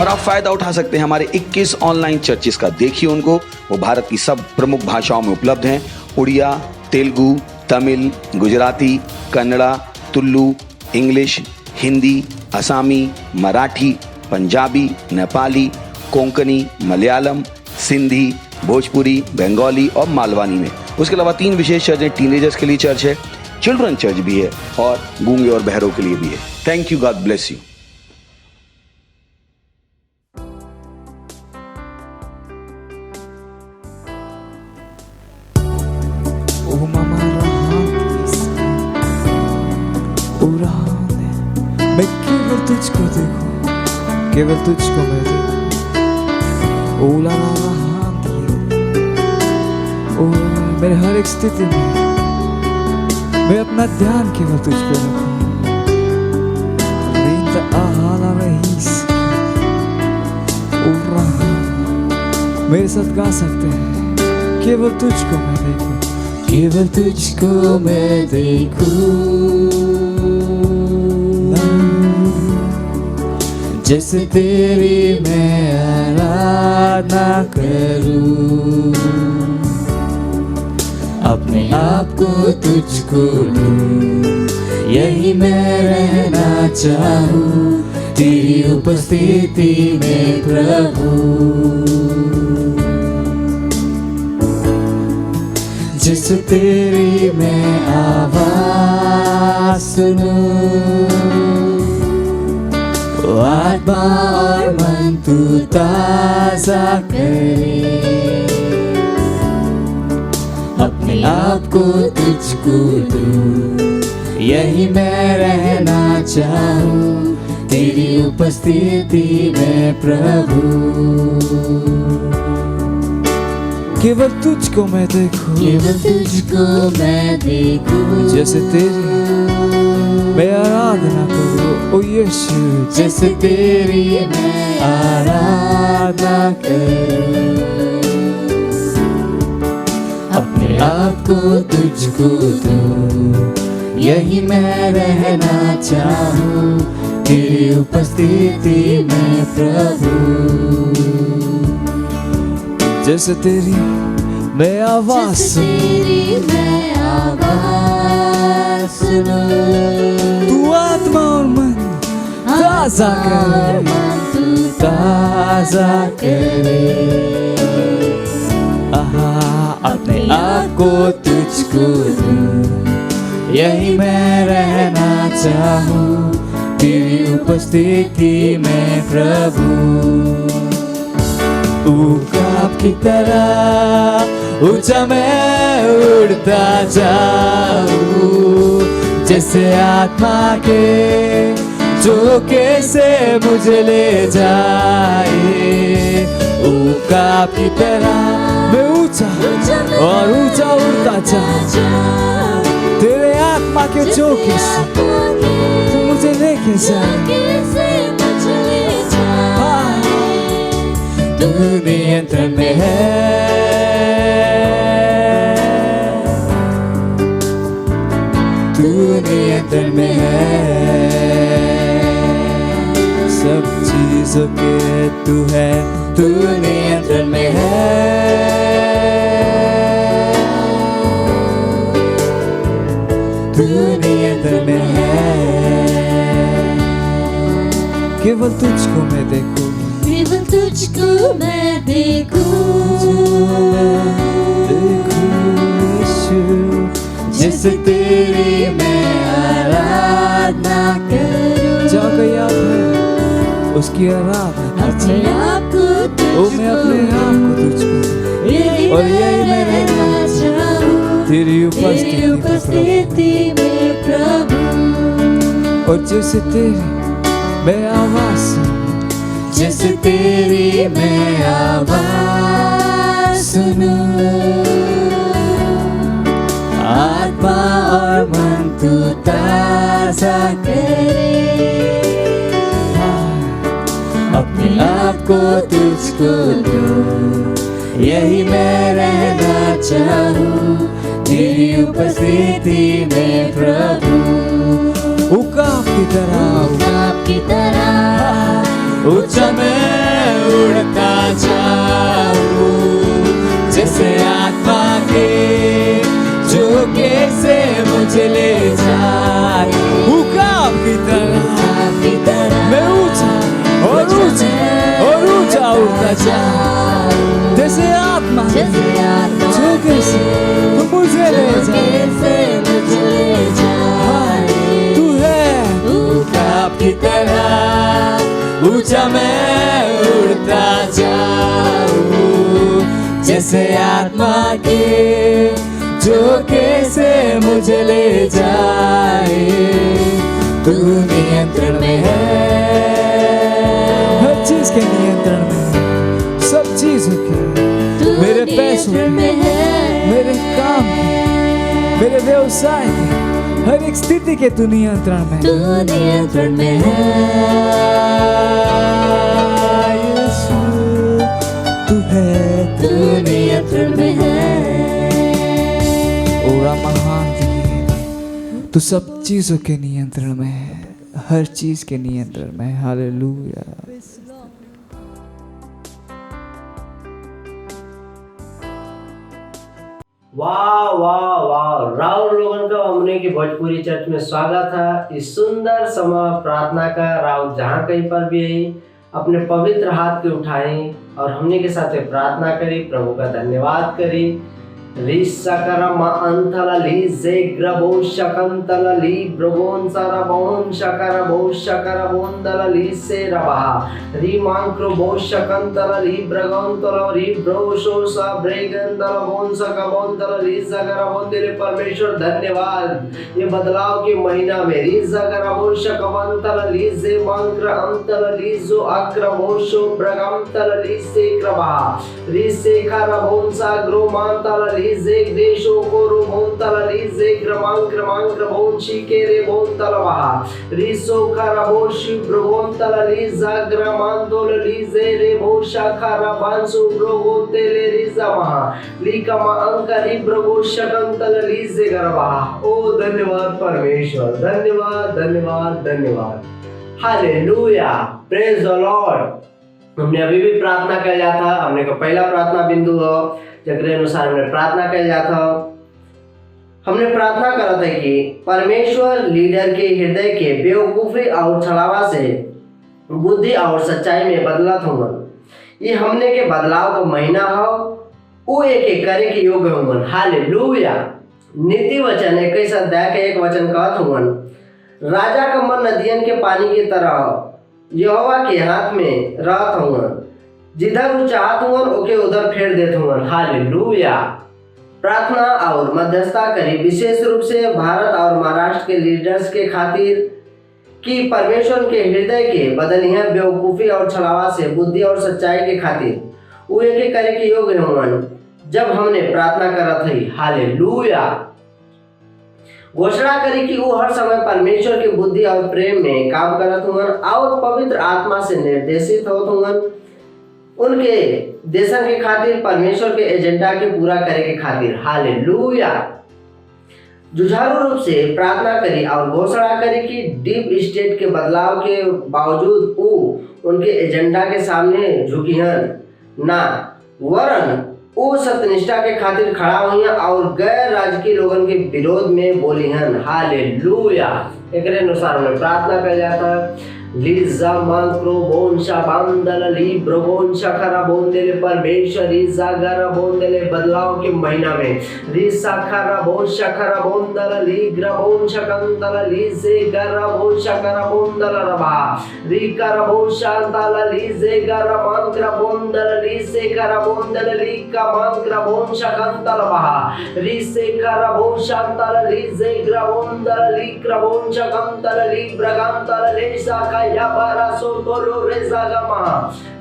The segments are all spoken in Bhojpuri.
और आप फायदा उठा सकते हैं हमारे 21 ऑनलाइन चर्चेस का। देखिए उनको, वो भारत की सब प्रमुख भाषाओं में उपलब्ध हैं। उड़िया, तेलुगु, तमिल, गुजराती, कन्नड़ा, तुलु, इंग्लिश, हिंदी, असमी, मराठी, पंजाबी, नेपाली, कोंकणी, मलयालम, सिंधी, भोजपुरी, बंगाली और मालवानी में। उसके अलावा 3 विशेष चर्च हैं। टीनेजर्स के लिए चर्च है, चिल्ड्रन चर्च भी है और गूंगे और बहरों के लिए भी है। Thank you, God bless you. मैं केवल तुझको देखूं, केवल तुझको मैं देखूं। ओला ला ला ओ मेरे हर एक स्थिति में मैं अपना ध्यान केवल तुझ पे रखूं। मेरे साथ गा सकते हैं, केवल तुझको मैं देखूं, केवल तुझको मैं देखूं। जैसे तेरी मैं आराधना करूं, अपने आप को तुझको दूं, यही मैं रहना चाहूं तेरी उपस्थिति में प्रभु। जैसे तेरी मैं आवाज सुनूं, आत्मा और मन तू ताजा करे, अपने आप को तुझको दूं, यही मैं रहना चाहूं तेरी उपस्थिति में प्रभु। केवल तुझको मैं देखूं, केवल तुझको मैं देखूं। जैसे तेरी मैं आराधना करूं, ओ यीशु। जैसे तेरी मैं आराधना करूं, अपने आप को तुझको दूं, यही मैं रहना चाहूं तेरी उपस्थिति में प्रभु। जैसे तेरी मैं आवाज सुनूं, तू आत्मा और मन ताजा करे, अपने आप को तुझको दूं, यही मैं रहना चाहूं तेरी उपस्थिति में प्रभु। ऊकाब की तरह ऊंचा मैं उड़ता जाऊं, जैसे आत्मा के झोंके से मुझे ले जाए। ऊकाब की तरह मैं ऊंचा और ऊंचा उड़ता जाऊं, तेरे आत्मा के झोंके से तू मुझे लेके जाए। तू नियंत्रण में है, तू नियंत्रण में है, सब चीजों के तू है, तू नियंत्रण में है। तू नियंत्रण में है, केवल तुझको मैं देखूं, केवल तुझको मैं देखूं, यीशु। जैसे तेरी मैं आराधना करूं, जो कोई आप है उसकी आराधना, अपने आप को तुझको, मैं अपने आप को तुझको, और यही मैं रहना चाहूं तेरी उपस्थिति में प्रभु। और जैसे तेरी मैं आवाज सुनूं, जैसे तेरी मैं आवाज सुनूं, आत्मा और मन तू ताजा करे, अपने आप को तुझको दूं, यही मैं रहना चाहूं तेरी उपस्थिति में प्रभु। उकाब की तरह ऊंचा मैं उड़ता जाऊं जैसे आत्मा के झोंके से मुझे ले जाए। उकाब की तरह मैं ऊंचा और ऊंचा उड़ता जाऊं जैसे आत्मा झोंके से तू मुझे ले जाए। तू है उकाब की तरह ऊंचा मैं उड़ता जाऊं जैसे आत्मा के झोंके से मुझे ले जाए। तू नियंत्रण में है, हर चीज के नियंत्रण में है, सब चीजों के, मेरे पैसों के, मेरे काम के, मेरे व्यवसाय के, हर एक स्थिति के तू नियंत्रण में, तू नियंत्रण में है। यीशु तू है, तू नियंत्रण में है। ओरा महान तू सब चीजों के नियंत्रण में है, हर चीज के नियंत्रण में है। हालेलुया। वाह वाह वाह, राउर लोगन का हमने की भोजपुरी चर्च में स्वागत है। इस सुंदर समय प्रार्थना का राउर जहाँ कहीं पर भी है अपने पवित्र हाथ के उठाएं और हमने के साथ प्रार्थना करी, प्रभु का धन्यवाद करी। रिसकरमा अंतला ली जे ग्रबो शकंतला ली ब्रबोन सारा बोन शकरा बो शकरा बोंदला ली से रबा री मांक्रो बो शकंतला ली ब्रगंतला री ब्रोशो सा ब्रेगंतला बोन सका बोंदला ली जगरा बोंदले परमेश्वर धन्यवाद। ये बदलाव के महीना में री जगरा बो शकवंतला ली जे मांक्र अंतला ली जो अक्र बोशो ब्रगंतला ली से क्रबा री से खरा बोन सा ग्रो मांतला लीजे ग्रेशो कोरो बोंतला लीजे ग्रमांक्र बोंशी केरे बोंतला वहा रिसो खरा बोशी ब्रोंतला लीजा ग्रमांदोल लीजे रे बोशा खरा बांसो ब्रोंतेले रीजा वहा लीकमा अंकरी ब्रोशकंतला लीजे गरवा। ओ धन्यवाद परमेश्वर, धन्यवाद धन्यवाद धन्यवाद। Hallelujah, praise the Lord. हमने अभी भी प्रार्थना कर लिया था, हमने का पहला प्रार्थना बिंदु हो जगरे अनुसार हमने प्रार्थना कर लिया था। हमने प्रार्थना करा था कि परमेश्वर लीडर के हृदय के बेवकूफी और छलावा से बुद्धि और सच्चाई में बदलत होंगे। ये हमने के बदलाव का महीना हो, वो एक एक करे के योग्य होंगे। हालेलुया। नीति वचन 21 अध्याय के 1 वचन कहत होंगे, राजा का मन नदियन के पानी की तरह यहोवा के हाथ में रहत होंगे, जिधर वो चाहत हुआ ओके उधर फेर देते हुआ। हालेलुया। प्रार्थना और मध्यस्थता करी विशेष रूप से भारत और महाराष्ट्र के लीडर्स के खातिर कि परमेश्वर के हृदय के बदलिया बेवकूफ़ी और छलावा से बुद्धि और सच्चाई के खातिर वो एक करे के योग्य हुआ जब हमने प्रार्थना करा थी। हालेलुया। घोषणा करी कि वो हर समय परमेश्वर की बुद्धि और प्रेम में काम करत हुआ और पवित्र आत्मा से निर्देशित होत हुआ, उनके देशन के खातिर परमेश्वर के एजेंडा के पूरा करे के खातिर। हालेलुया। जुझारू रूप से प्रार्थना करी और घोषणा करी कि डीप स्टेट के बदलाव के बावजूद वो उनके एजेंडा के सामने झुकीहन ना, वरन वो सत्यनिष्ठा के खातिर खड़ा हुई और गैर राजकीय लोगों के विरोध में बोली हन। हालेलुया। एक अनुसार हमने प्रार्थना कर जाता है। लीजा मांक्रो बोंशा बांदल ली ब्रोबोंशा खरा बोंदेले परमेश्वर रीजा गरा बोंदेले बदलाव के महीना में रीसा खरा बोंशा खरा बोंदल ली ग्रबोंशा कंदल ली जे गरा बोंशा खरा बोंदल रबा री करा बोंशा अंदल ली जे गरा मांक्रा बोंदल ली से करा बोंदल ली का मांक्रा बोंशा कंदल बहा री से खरा बोंशा अंदल ली जे ग्रबोंदल ली ग्रबोंशा कंदल ली ब्रगांदल ली सा या बारासो तोलो रेजागमा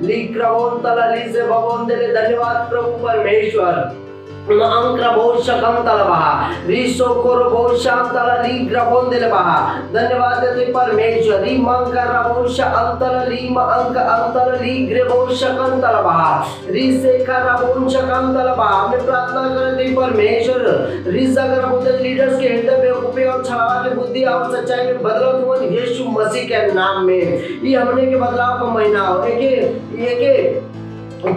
लिक्रवोंतला लीजे भवोंदेले। धन्यवाद प्रभु परमेश्वर। अंक्र बहुशकम तलबहा रिसो कोरो बहुशाम तला लीग्र बोंदेलबहा। धन्यवाद देते परमेश्वर। री मंकर बहुश अंतल लीम अंक अंतल लीग्रे बहुशकम तलबहा रिसे कर बहुशकम तलबहा। हमने प्रार्थना करते परमेश्वर रिस अगर बोलते लीडर्स के हृदय में उपयोग और छलावा के बुद्धि और सच्चाई में बदलाव हुआ यीशु मसीह के नाम में। ये हमने के बदलाव का महीना हो एक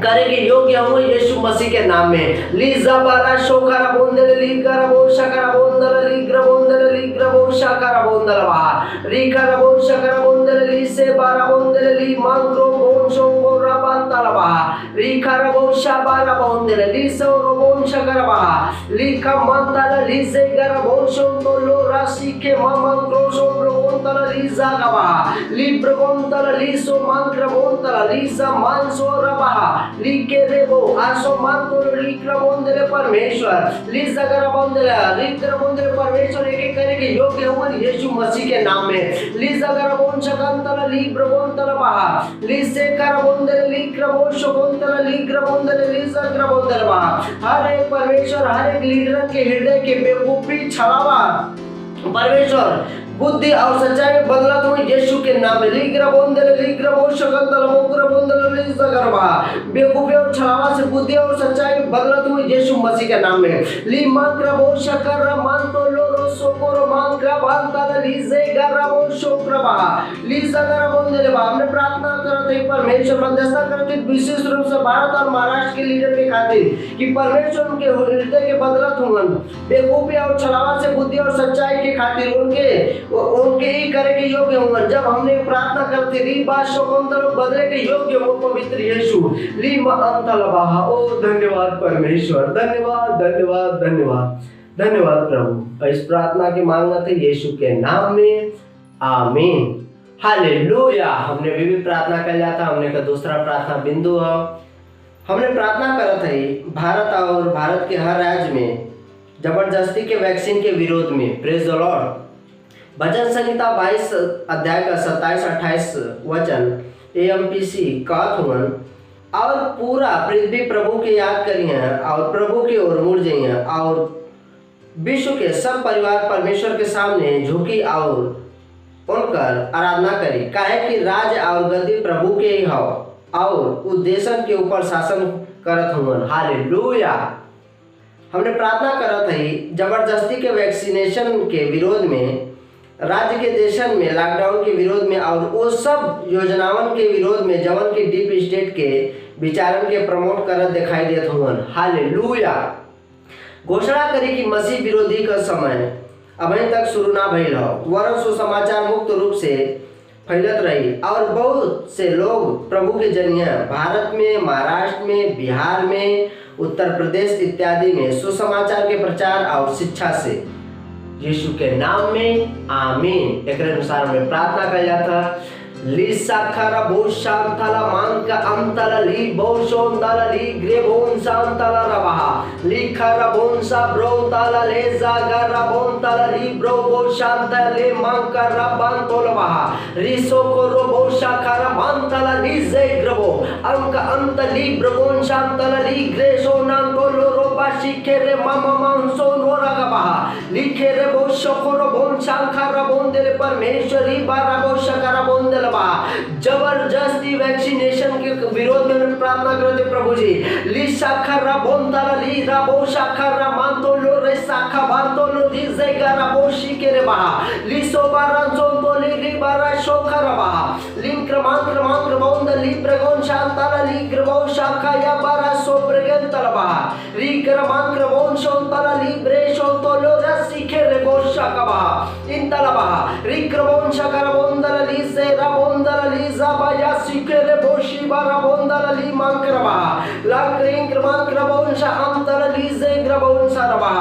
करे के योग्य हो यीशु मसीह के नाम में। लीजा बारा शोकरा बोंदल लीकरा बोशकरा बोंदल लीग्र बोंदल लीग्र बोशकरा बोंदल बा रीकरा बोशकरा बोंदल लीसे बारा बोंदल ली मांग्रो बोंशो गोरा बांतल बा रीकरा बोशा बारा बोंदल लीसो रोबोन शकरा बा लीका मंतल लीसे गरा बोशो तो लो राशि के मांग्रो शो बोंतल लीजा गबा लीब्र बोंतल लीसो मांग्र बोंतल लीसा मानसो रबा लिखे रेबो आसो मान तो लिखरा बोंदले परमेश्वर लिस अगर बोंदले लिखरा बोंदले परमेश्वर एक करे के योग्य हुआ यीशु मसीह के नाम में। लिस अगर बोन शकंतल लिब्र बोंतल बहा लिस से कर बोंदले लिखरा बोशो बोंतल लिखरा बोंदले लिस अगर बोंदले बहा। हर एक परमेश्वर हर एक लीडर के हृदय के बेवकूफी छलावा परमेश्वर बुद्धि और सच्चाई में बदला तो यीशु के नाम में। लीग्र बोंदले लीग्र बोशकंतल मोग्र बोंदल लिस अगर बहा बेवकूफी और छलावा से बुद्धि और सच्चाई में बदला तो यीशु मसीह के नाम में। ली मंत्र बोशकर मानतो लोरो सोकोरो मंत्र बांतल लीजे गरा बोशोक्र बहा लिस अगर बोंदले बहा। हमने प्रार्थना करते परमेश्वर मध्यस्थता करते विशेष रूप से भारत और महाराष्ट्र के लीडर के खातिर कि परमेश्वर उनके हृदय के बदलत हुन बेवकूफी और छलावा से बुद्धि और सच्चाई के खातिर उनके ही करे के योग्य होंगे। जब हमने प्रार्थना करते री बात शोकंतल बदले के योग्य हो पवित्र यीशु ली अंतल बहा। ओ धन्यवाद परमेश्वर धन्यवाद धन्यवाद धन्यवाद धन्यवाद प्रभु। इस प्रार्थना की मांगत है यीशु के नाम में आमीन हालेलुया। हमने भी प्रार्थना कर जाता हमने का दूसरा प्रार्थना बिंदु है। हमने प्रार्थना करत है भारत और भारत के हर राज्य में जबरदस्ती के वैक्सीन के विरोध में। Praise the Lord. भजन संहिता 22 अध्याय का 27-28 वचन AMPC कहत हुन और पूरा पृथ्वी प्रभु के याद करिए और प्रभु की ओर मुड़ जाइए और विश्व के सब परिवार परमेश्वर के सामने झुकी और उनकर आराधना करी काहे कि राज और गद्दी प्रभु के ही हो और उद्देश्य के ऊपर शासन करत हुन हालेलुया। हमने प्रार्थना करत है जबरदस्ती के वैक्सीनेशन के विरोध में राज्य के देशन में लॉकडाउन के विरोध में और वो सब योजनावन के विरोध में जवन के डीप स्टेट के विचारन के प्रमोट करत दिखाई देत हुन हालेलुया। घोषणा करी कि मसीह विरोधी का समय अभी तक शुरू ना भइल हो वरन सुसमाचार मुक्त रूप से फैलत रही और बहुत से लोग प्रभु के जरिए भारत में महाराष्ट्र में बिहार में उत्तर प्रदेश इत्यादि में सुसमाचार के प्रचार और शिक्षा से यीशु के नाम में आमीन। एक अनुसार में प्रार्थना कर जाता ली साखरा बोशांतला मांका अंतला ली बोशोंतला ली ग्रेबोन सांतला रबहा ली खरा बोनसा ब्रोंतला ले जागरा बोंतला ली ब्रो बोशांतला ले मांका रबान तोलबहा रिसो को रोबो शाखरा मांतला ली जेग्रबो अंक अंत ली ब्रगोन शांतला ली ग्रेसो नांतोलो रोबा शिखे रे मामा मांसो नोरगबहा लिखे रे बोशो को रोबोन शांखरा बोंदले परमेश्वरी बारा बोशकरा बोंदल जबरदस्ती वैक्सीनेशन के विरोध में प्रार्थना करते प्रभु जी ली शाखरा बोंतला ली राबो शाखरा मानतो लो रे शाखा बांतो लो दी जेगारा बोशी के रे बहा ली सोबारा जोंतो ली बारा शोखरा बहा लिंक क्रमांक बोंद ली प्रगोन शांतला ली ग्रबो शाखा या बारा सोब्रगन तलबहा री क्रमांक बोन शोंतला ली ब्रे शोंतो लो रसी के रे बोशा का बहा इन तलबहा री क्रमोन शाखरा बोंदला ली से बोंदला ली जाबाया सिकेरे बोशी बारा बोंदला ली मांक्रबा लाक्रिंग क्रमांक बोन शा अंतला ली जे ग्रबोन सरबा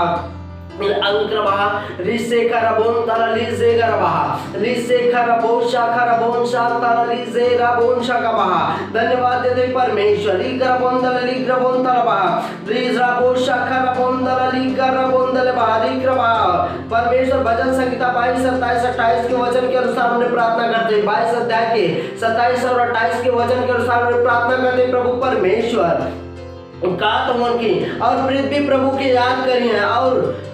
अंक्रबा रिसे करबोन तला ली जे गरबा रिसे करबोन शा करबोन शा तला ली जे रबोन शा कबा। धन्यवाद देते परमेश्वर ली करबोन तला ली ग्रबोन तलबा री रबोन शा करबोन तला ली करबोन तलबा ली ग्रबा। परमेश्वर भजन संहिता 22-27-28 के वचन के अनुसार हमने प्रार्थना करते हैं 22 अध्याय के 27 और 28 के वचन के अनुसार हमने प्रार्थना करते हैं प्रभु परमेश्वर कहा तो मन की और पृथ्वी प्रभु की याद करी है और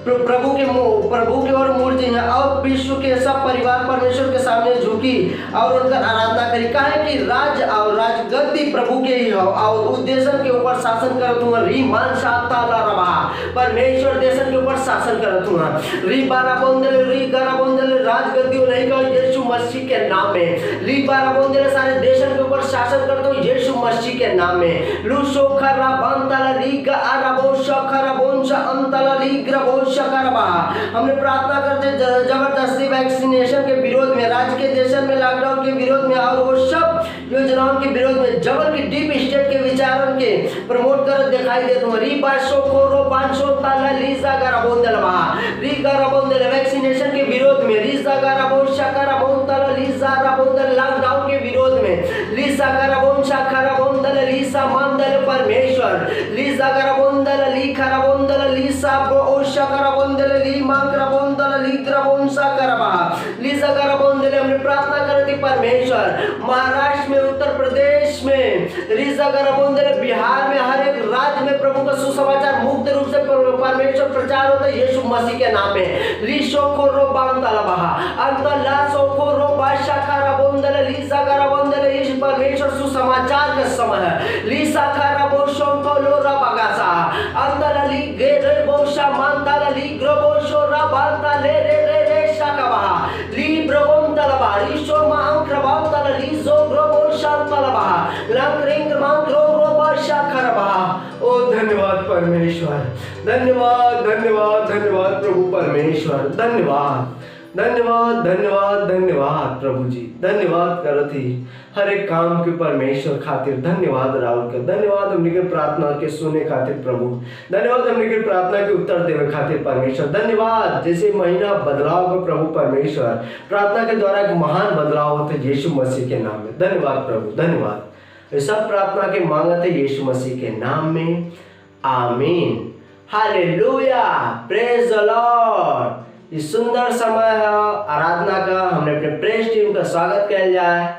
प्रभु की ओर मूर्ति है और विश्व के सब परिवार परमेश्वर के सामने झुकी और उनका आराधना करी। कहा है कि राज और राजगद्दी प्रभु के ही हो और उस देशन के ऊपर शासन करत हुआ रीमान शाताला रवा परमेश्वर देशन के ऊपर शासन करत हुआ री गारा बोंदल राजगद्दी नहीं कहो यीशु मसीह के नाम में री बारा बोंदल सारे देशन के ऊपर शासन करते हो यीशु मसीह के नाम में लूसो खरा बंतला रीगा आराबोशा खरा बोंशा अंतला रीग्रा हमने प्रार्थना करते जबरदस्ती वैक्सीनेशन के विरोध में राज्य के देशन में लॉकडाउन के विरोध में और वो सब योजनाओं के विरोध में जबर की डीप स्टेट के विचारों के प्रमोट कर दिखाई देते हैं री बाशो कोरो बांशो ताला लीजा गारा बोंदल बहा री गारा बोंदल वैक्सीनेशन के विरोध में रीजा गारा बोंशा गारा बोंदल लीजा गारा बोंदल लॉकडाउन के विरोध में लीजा गारा बोंशा गारा बोंदल लीसा मंदल परमेश्वर लीजा गारा बोंदल ली गारा बोंदल लीसा ओशा गारा बोंदल ली मांगरा बोंदल ली ग्रबोंसा करबा लीजा गारा बोंदल हमने प्रार्थना करती परमेश्वर महाराष्ट्र में उत्तर प्रदेश में रीजा गारा बोंदल बिहार में हर एक राज्य में प्रभु का सुसमाचार मुक्त रूप से परमेश्वर प्रचार होता है यीशु मसीह के नाम में लीशो को रो बांदल बहा अंतला सो को रो बाशा खारा बोंदल लीजा गारा बोंदल यीशु परमेश्वर सुसमाचार का समय है लीसा खारा बोशो को लोरा बगासा अंतला ली गेरे बोशा मांतला ली ग्रोबोशो रा बांता ले रे शाकाबा ली ब्रोबोंदल बहा लीशो मांक्र बांतला ली जो ग्रोबोशा तलबा लंक्रिंग मांक्रो रोबाशा खरबा। ओ धन्यवाद परमेश्वर धन्यवाद धन्यवाद धन्यवाद प्रभु परमेश्वर धन्यवाद धन्यवाद धन्यवाद धन्यवाद प्रभु जी धन्यवाद करती हर एक काम के परमेश्वर खातिर धन्यवाद राहुल का धन्यवाद हमने के प्रार्थना के सुने खातिर प्रभु धन्यवाद हमने के प्रार्थना के उत्तर देवे खातिर परमेश्वर धन्यवाद जैसे महीना बदलाव का प्रभु परमेश्वर प्रार्थना के द्वारा एक महान बदलाव होते यीशु मसीह के नाम में धन्यवाद प्रभु धन्यवाद ये सब प्रार्थना के मांगत है यीशु मसीह के नाम में आमीन हालेलुया प्रेज द लॉर्ड। इस सुंदर समय है आराधना का हमने अपने प्रेस टीम का स्वागत किया जाए।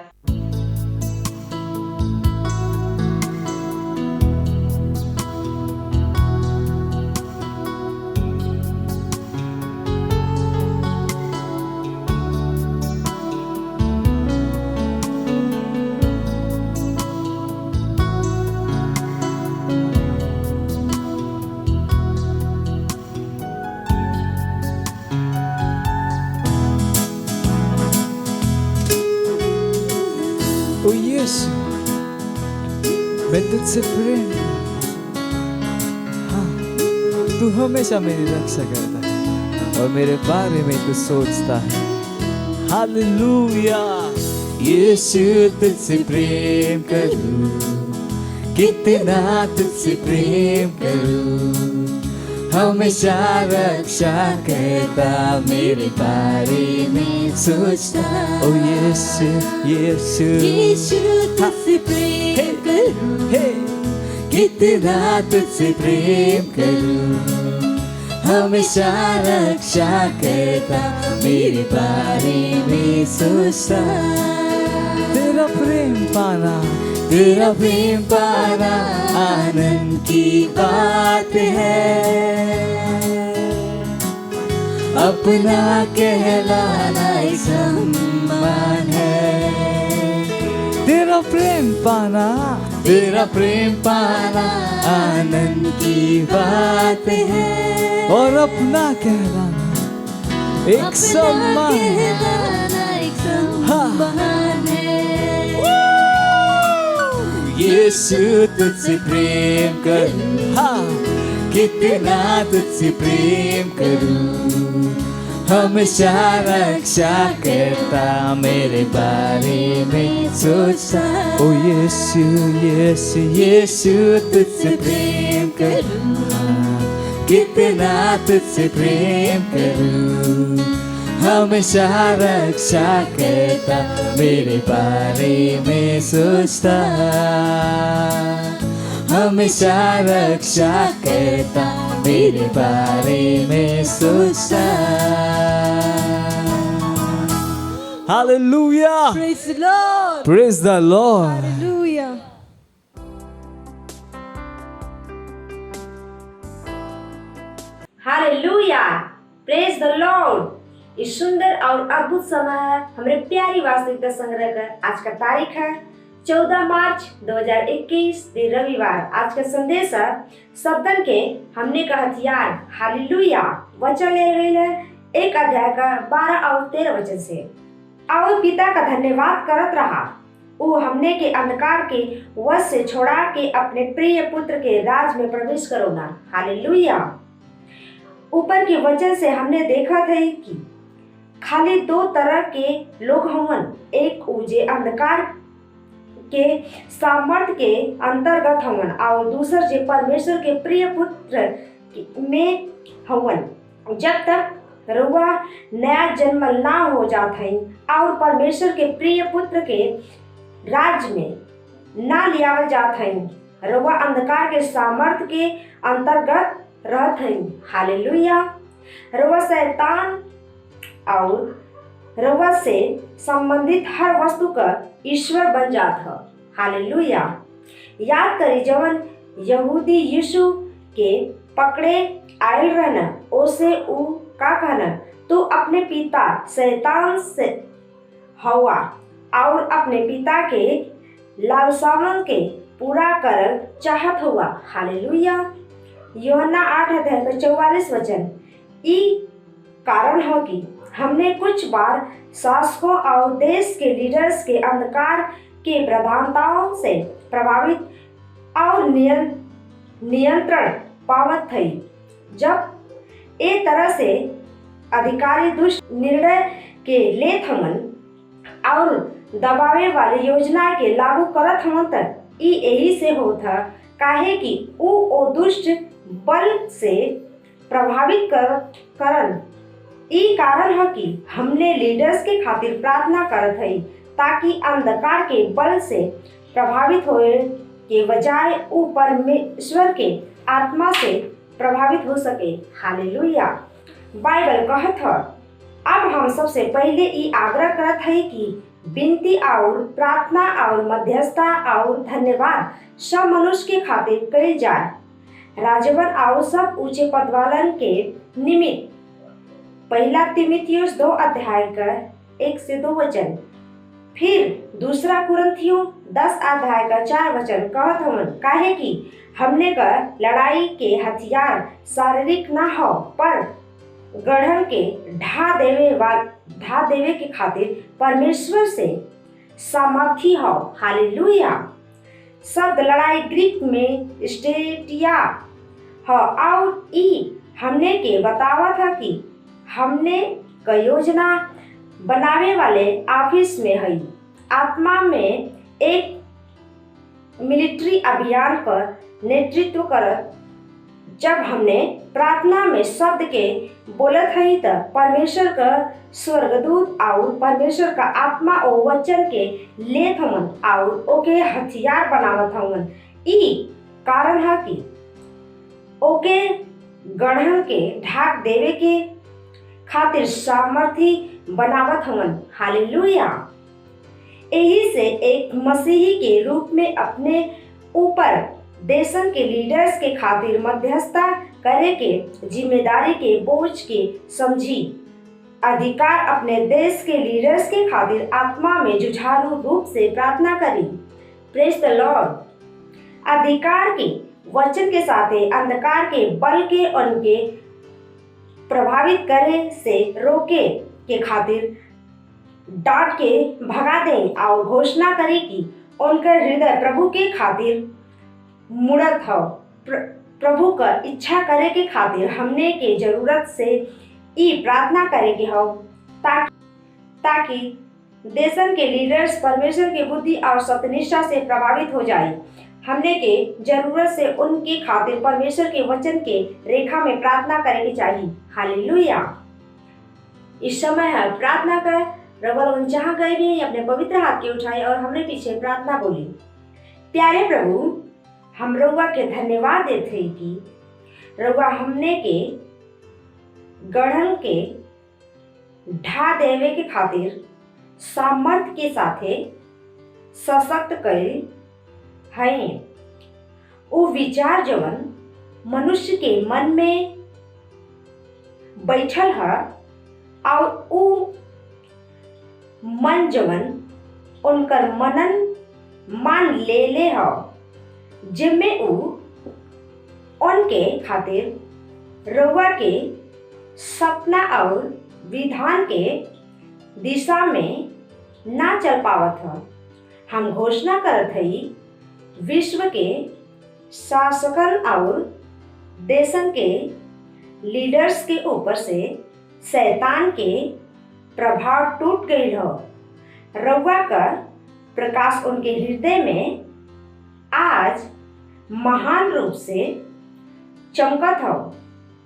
ओ यीशु मैं तुझसे प्रेम हाँ तू हमेशा मेरी रक्षा करता है और मेरे बारे में तू सोचता है हालेलुया यीशु तुझसे प्रेम करूं कितना तुझसे प्रेम करूं हमेशा रक्षा करता मेरे बारे में सोचता ओ यीशु यीशु यीशु तुझसे प्रेम करूं कितना तुझसे प्रेम करूं हमेशा रक्षा करता मेरे बारे में सोचता तेरा प्रेम पाना आनंद की बात है अपना कहलाना एक सम्मान है तेरा प्रेम पाना आनंद की बात है और अपना कहलाना एक सम्मान है यीशु तुझसे प्रेम करूं हाँ कितना तुझसे प्रेम करूं हमेशा रक्षा करता मेरे बारे में सोचता ओ यीशु यीशु यीशु तुझसे प्रेम करूं हाँ कितना तुझसे प्रेम करूं हमेशा रक्षा करता मेरे बारे में सोचता हमेशा रक्षा करता मेरे बारे में सोचता Hallelujah Praise the Lord Praise the Lord Hallelujah hallelujah, praise the Lord. इस सुंदर और अद्भुत समय है हमारे प्यारी वास्तविकता संग्रह का। आज का तारीख है 14 मार्च 2021, दिन रविवार। आज का संदेश है शब्दन के हमने का हथियार। हालेलुया। वचन ले रही है 1 अध्याय का 12 और 13 वचन से। और पिता का धन्यवाद करत रहा, वो हमने के अंधकार के वश से छोड़ा के अपने प्रिय पुत्र के राज में प्रवेश करोना। हालेलुया। ऊपर के वचन से हमने देखा था कि खाली 2 तरह के लोग हवन। एक ऊजे अंधकार के सामर्थ के अंतर्गत हवन और दूसर जे परमेश्वर के प्रिय पुत्र में हवन। जब तक रउआ नया जन्मल ना हो जात है और परमेश्वर के प्रिय पुत्र के राज में ना लियावल जात है, रउआ अंधकार के सामर्थ के अंतर्गत रहत है। हालेलुया। रउआ शैतान और रउआ से संबंधित हर वस्तु का ईश्वर बन जात है। हालेलुया। याद करी जवन यहूदी यीशु के पकड़े आयल रहना, ओसे ऊ का कहना, तू अपने पिता शैतान से हवा और अपने पिता के लालसावन के पूरा कर चाहत हुआ। हालेलुया। यूहन्ना 8 अध्याय का 44 वचन। ई कारण हो कि हमने कुछ बार शासकों और देश के लीडर्स के अंधकार के प्रधानताओं से प्रभावित और नियंत्रण पावत थी। जब ए तरह से अधिकारी दुष्ट निर्णय के लेत हमन और दबावे वाली योजना के लागू करत हमन तक ई यही से होता, काहे कि ओ दुष्ट बल से प्रभावित करन। ई कारण है कि हमने लीडर्स के खातिर प्रार्थना करत हई, ताकि अंधकार के बल से प्रभावित होए के बजाय वो परमेश्वर के आत्मा से प्रभावित हो सके। हालेलुया। बाइबल कहत है, अब हम सबसे पहले ई आग्रह करत है कि विनती और प्रार्थना और मध्यस्थता और धन्यवाद सब मनुष्य के खातिर कइल जाए, राजवन और सब ऊंचे पद वालन के निमित्त। 1 तीमुथियुस 2 अध्याय का 1 से 2 वचन। फिर 2 कुरिन्थियों 10 अध्याय का 4 वचन कहत हवन, काहे कि हमने का लड़ाई के हथियार शारीरिक ना हो, पर गढ़न के ढा देवे के खातिर परमेश्वर से सामर्थी हो। हालेलुया। शब्द लड़ाई ग्रीक में स्टेटिया हो और ई हमने के बतावा था कि हमने का योजना बनावे वाले ऑफिस में है, आत्मा में एक मिलिट्री अभियान पर नेतृत्व करत। जब हमने प्रार्थना में शब्द के बोलत हई त परमेश्वर का स्वर्गदूत और परमेश्वर का आत्मा ओ वचन के लेत हमन और ओके हथियार बनावत हमन। ई कारण है कि ओके गढ़न के ढाक देवे के खातिर सामर्थी बनावत हमन। हालेलुया। यही से एक मसीही के रूप में अपने ऊपर देशन के लीडर्स के खातिर मध्यस्थता करे के जिम्मेदारी के बोझ के समझी। अधिकार अपने देश के लीडर्स के खातिर आत्मा में जुझारू रूप से प्रार्थना करी। Praise the Lord. अधिकार के वचन के साथ अंधकार के बल के उनके प्रभावित करे से रोके के खातिर डांट के भगा दें और घोषणा करें कि उनका हृदय प्रभु के खातिर मुड़त हो। प्रभु का इच्छा करे के खातिर हमने के जरूरत से ई प्रार्थना करे के हो, ताकि देशन के लीडर्स परमेश्वर की बुद्धि और सत्यनिष्ठा से प्रभावित हो जाए। हमने के जरूरत से उनके खातिर परमेश्वर के वचन के रेखा में प्रार्थना करे के चाहिए। हालेलुया। इस समय है प्रार्थना का। रवल जहाँ गए भी अपने पवित्र हाथ के उठाए और हमने पीछे प्रार्थना बोली। प्यारे प्रभु, हम रउआ के धन्यवाद देते हैं कि रउआ हमने के गढ़न के ढा देवे के खातिर सामर्थ के साथे सशक्त कइल हैं। वो विचार जवन मनुष्य के मन में बैठल है और ऊ मन जवन उनकर मनन मान ले हो, जिम्मे ऊ उनके खातिर रउआ के सपना और विधान के दिशा में ना चल पावत ह। हम घोषणा करत हई विश्व के शासकन और देशन के लीडर्स के ऊपर से शैतान के प्रभाव टूट गई हो। रउआ का प्रकाश उनके हृदय में आज महान रूप से चमकत हो।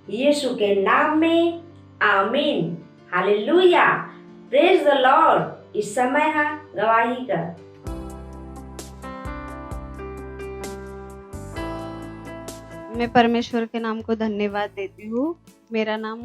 यीशु के नाम में आमीन। Hallelujah, praise the Lord. इस समय है गवाही का। मैं परमेश्वर के नाम को धन्यवाद देती हूँ। मेरा नाम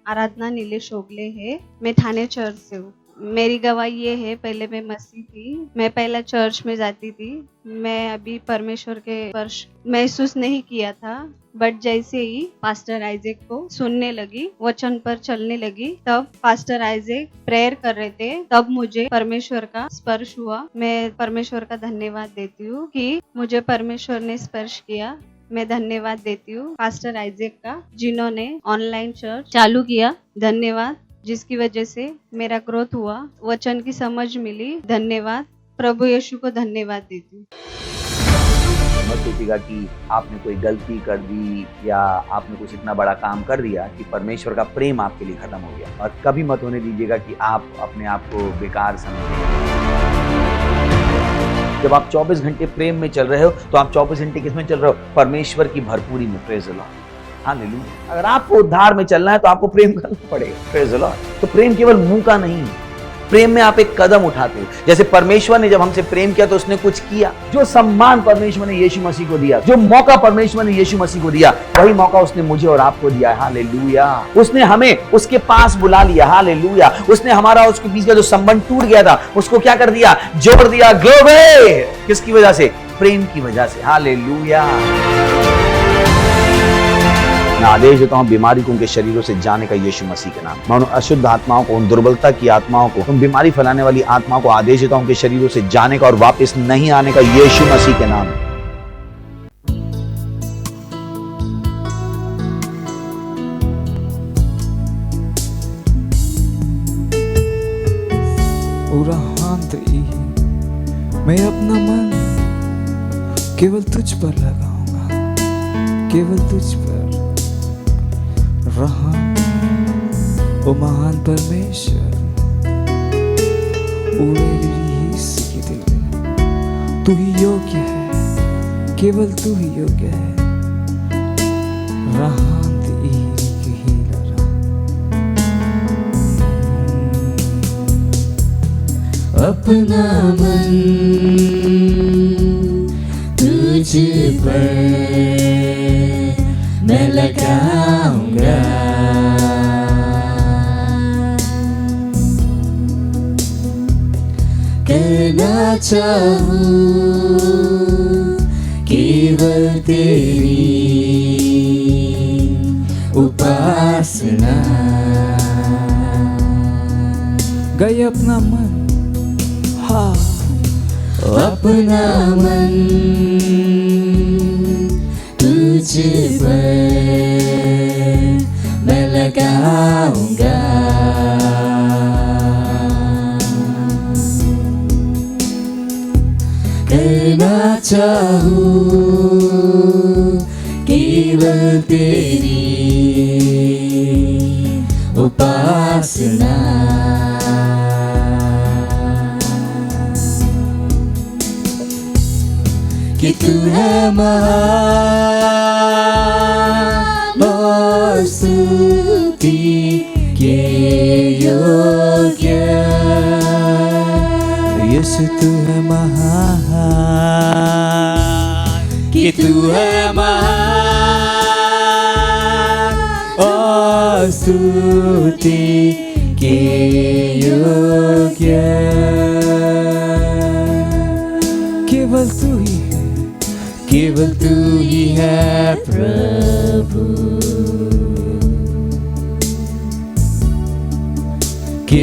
आराधना नीलेश ओगले है। मैं थाने चर्च से हूँ। मेरी गवाही ये है, पहले मैं मसीह थी। मैं पहला चर्च में जाती थी। मैं अभी परमेश्वर के स्पर्श महसूस नहीं किया था, बट जैसे ही पास्टर आइजैक को सुनने लगी, वचन पर चलने लगी, तब पास्टर आइजैक प्रेयर कर रहे थे, तब मुझे परमेश्वर का स्पर्श हुआ। मैं परमेश्वर का धन्यवाद देती हूँ कि मुझे परमेश्वर ने स्पर्श किया। मैं धन्यवाद देती हूँ पास्टर आइजैक का, जिन्होंने ऑनलाइन चर्च चालू किया। धन्यवाद, जिसकी वजह से मेरा ग्रोथ हुआ, वचन की समझ मिली। धन्यवाद, प्रभु यीशु को धन्यवाद देती हूँ। मत सोचिएगा कि आपने कोई गलती कर दी या आपने कुछ इतना बड़ा काम कर दिया कि परमेश्वर का प्रेम आपके लिए खत्म हो गया। और कभी मत होने दीजिएगा कि आप अपने आप को बेकार समझें। जब आप 24 घंटे प्रेम में चल रहे हो तो आप 24 घंटे किस में चल रहे हो? परमेश्वर की भरपूरी में। Praise the Lord, hallelujah. अगर आपको उद्धार में चलना है तो आपको प्रेम करना पड़ेगा। Praise the Lord. तो प्रेम केवल मुंह का नहीं, प्रेम में आप एक कदम उठाते हो। जैसे परमेश्वर ने जब हमसे प्रेम किया तो उसने कुछ किया। जो सम्मान परमेश्वर ने यीशु मसीह को दिया, जो मौका परमेश्वर ने यीशु मसीह को दिया, वही मौका उसने मुझे और आपको दिया। हालेलुया। उसने हमें उसके पास बुला लिया। हालेलुया। उसने हमारा उसके बीच का जो संबंध टूट गया था उसको क्या कर दिया? जोड़ दिया। ग्लोरी। किसकी वजह से? प्रेम की वजह से। हालेलुया। मैं आदेश देता हूं बीमारी को उनके शरीरों से जाने का यीशु मसीह के नाम। मैं उन अशुद्ध आत्माओं को, उन दुर्बलता की आत्माओं को, उन बीमारी फैलाने वाली आत्माओं को आदेश देता हूं उनके शरीरों से जाने का और वापस नहीं आने का यीशु मसीह के नाम। मैं अपना मन केवल तुझ पर लगाऊंगा, केवल तुझ पर। रहा ओ महान परमेश्वर, तू ही योग्य है, केवल तू ही योग्य है। रहा अपना मन तुझ पर मैं लगाऊंगा, करना चाहूं केवल तेरी उपासना। गए अपना मन, हाँ अपना मन तुझ पर मैं लगाऊंगा, करना चाहूं केवल तेरी उपासना। कि तू है महान और स्तुति के योग्य, यीशु तू है महान, कि तू है महान और स्तुति के योग्य, केवल तू ही, केवल तू ही है प्रभु।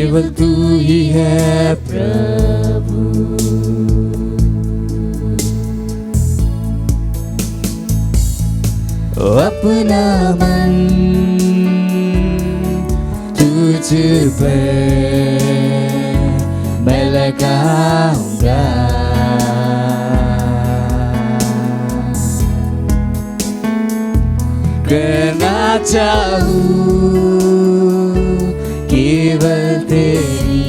केवल तू ही है प्रभु। अपना मन तुझ पर मैं लगाऊंगा, करना चाहूं केवल तेरी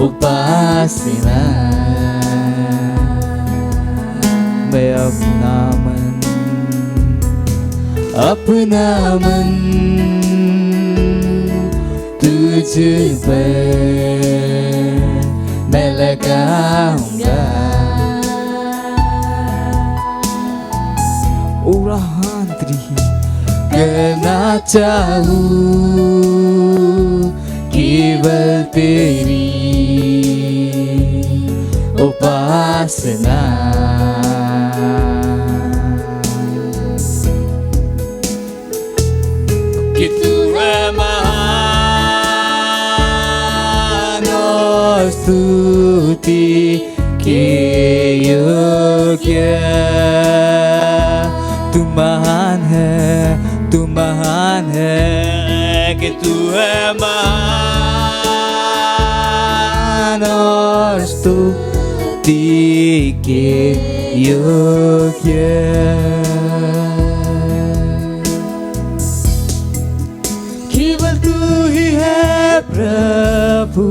उपासना। मैं अपना मन तुझ पर मैं लगाऊंगा, करना चाहूं केवल तेरी उपासना। कि तू है महान और स्तुति के योग्य। तू महान है कि तू है महान और स्तुति के योग्य। केवल तू ही है प्रभु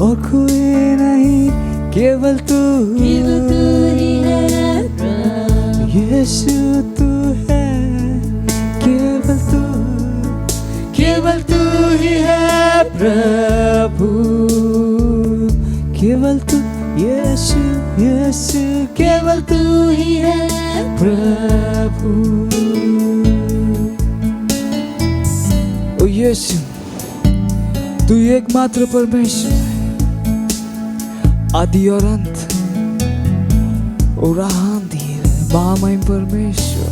और कोई नहीं, केवल तू ही है प्रभु। यीशु तू है, केवल तू ही है प्रभु, केवल तू यीशु, केवल तू ही है प्रभु। ओ यीशु, तू एकमात्र परमेश्वर है, आदि और अंत और आंधीर महामहिम परमेश्वर,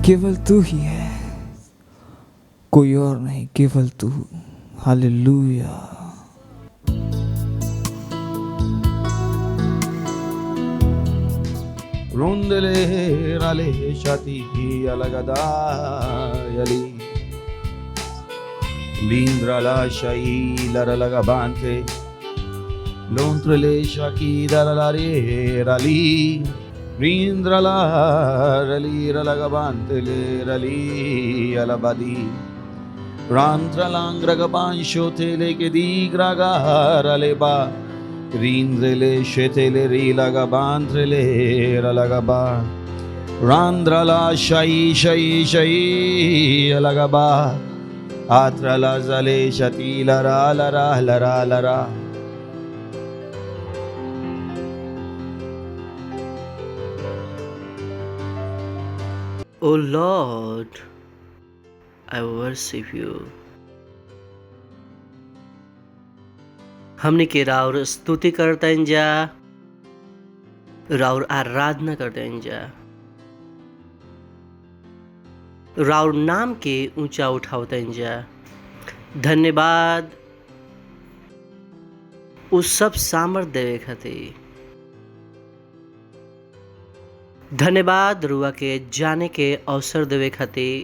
केवल तू ही है, कोई और नहीं, केवल तू। Hallelujah. Rundele rale shati alagadayali Lindra la shai laralaga bante Lontrele shaki daralare rali Rindra la rali ralaga bante le rali alabadi Rantra langraga bansho tele ke digraga raleba Rindrele shetele rilaga bantrele ralagaba Randrala shai alagaba Atrala zale shati lara lara lara lara O Lord, I worship you. हमने के राउर स्तुति करते हैं जा, राउर आराधना करते हैं जा, राउर नाम के ऊंचा उठाते हैं जा। धन्यवाद उस सब सामर्थ देवे खातिर। धन्यवाद रुआ के जाने के अवसर देवे खातिर।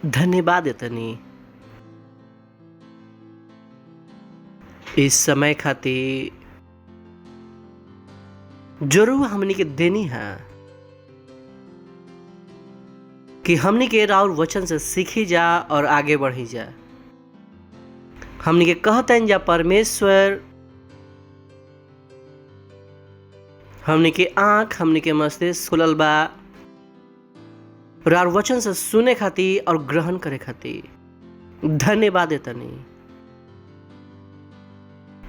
धन्यवाद इतनी इस समय खातिर जरूर हमनी के देनी है कि हमनी के राउर वचन से सीखी जा और आगे बढ़ी जा। हमनी के कहते हैं जा परमेश्वर हमनी के आँख हमनी के मस्तिष्क खुलल बा राउर वचन से सुने खातिर और ग्रहण करे खातिर। धन्यवाद तनी।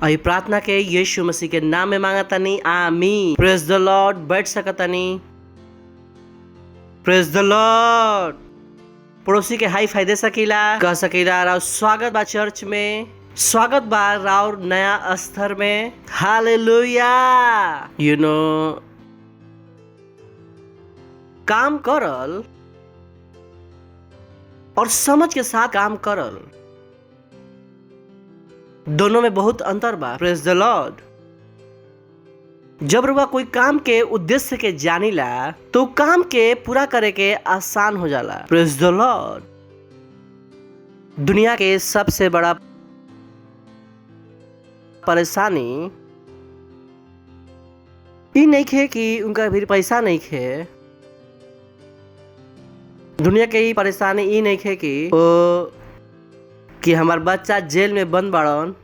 आई प्रार्थना के यीशु मसीह के नाम में मांगा तनी, आमीन। Praise the Lord. बैठ सकतनी। Praise the Lord. पड़ोसी के हाई फायदे सकीला कह सकीला। राव स्वागत बा चर्च में, स्वागत बा राव नया स्तर में। हालेलुया। यू नो काम करल और समझ के साथ काम करल, दोनों में बहुत अंतर बा। Praise the Lord. जब रुआ कोई काम के उद्देश्य के जानिला तो काम के पूरा करे के आसान हो जाला। Praise the Lord. दुनिया के सबसे बड़ा परेशानी ई नहीं खे कि उनका भी पैसा नहीं खे। दुनिया के ई परेशानी ई नहीं खे कि हमार बच्चा जेल में बंद बाड़न।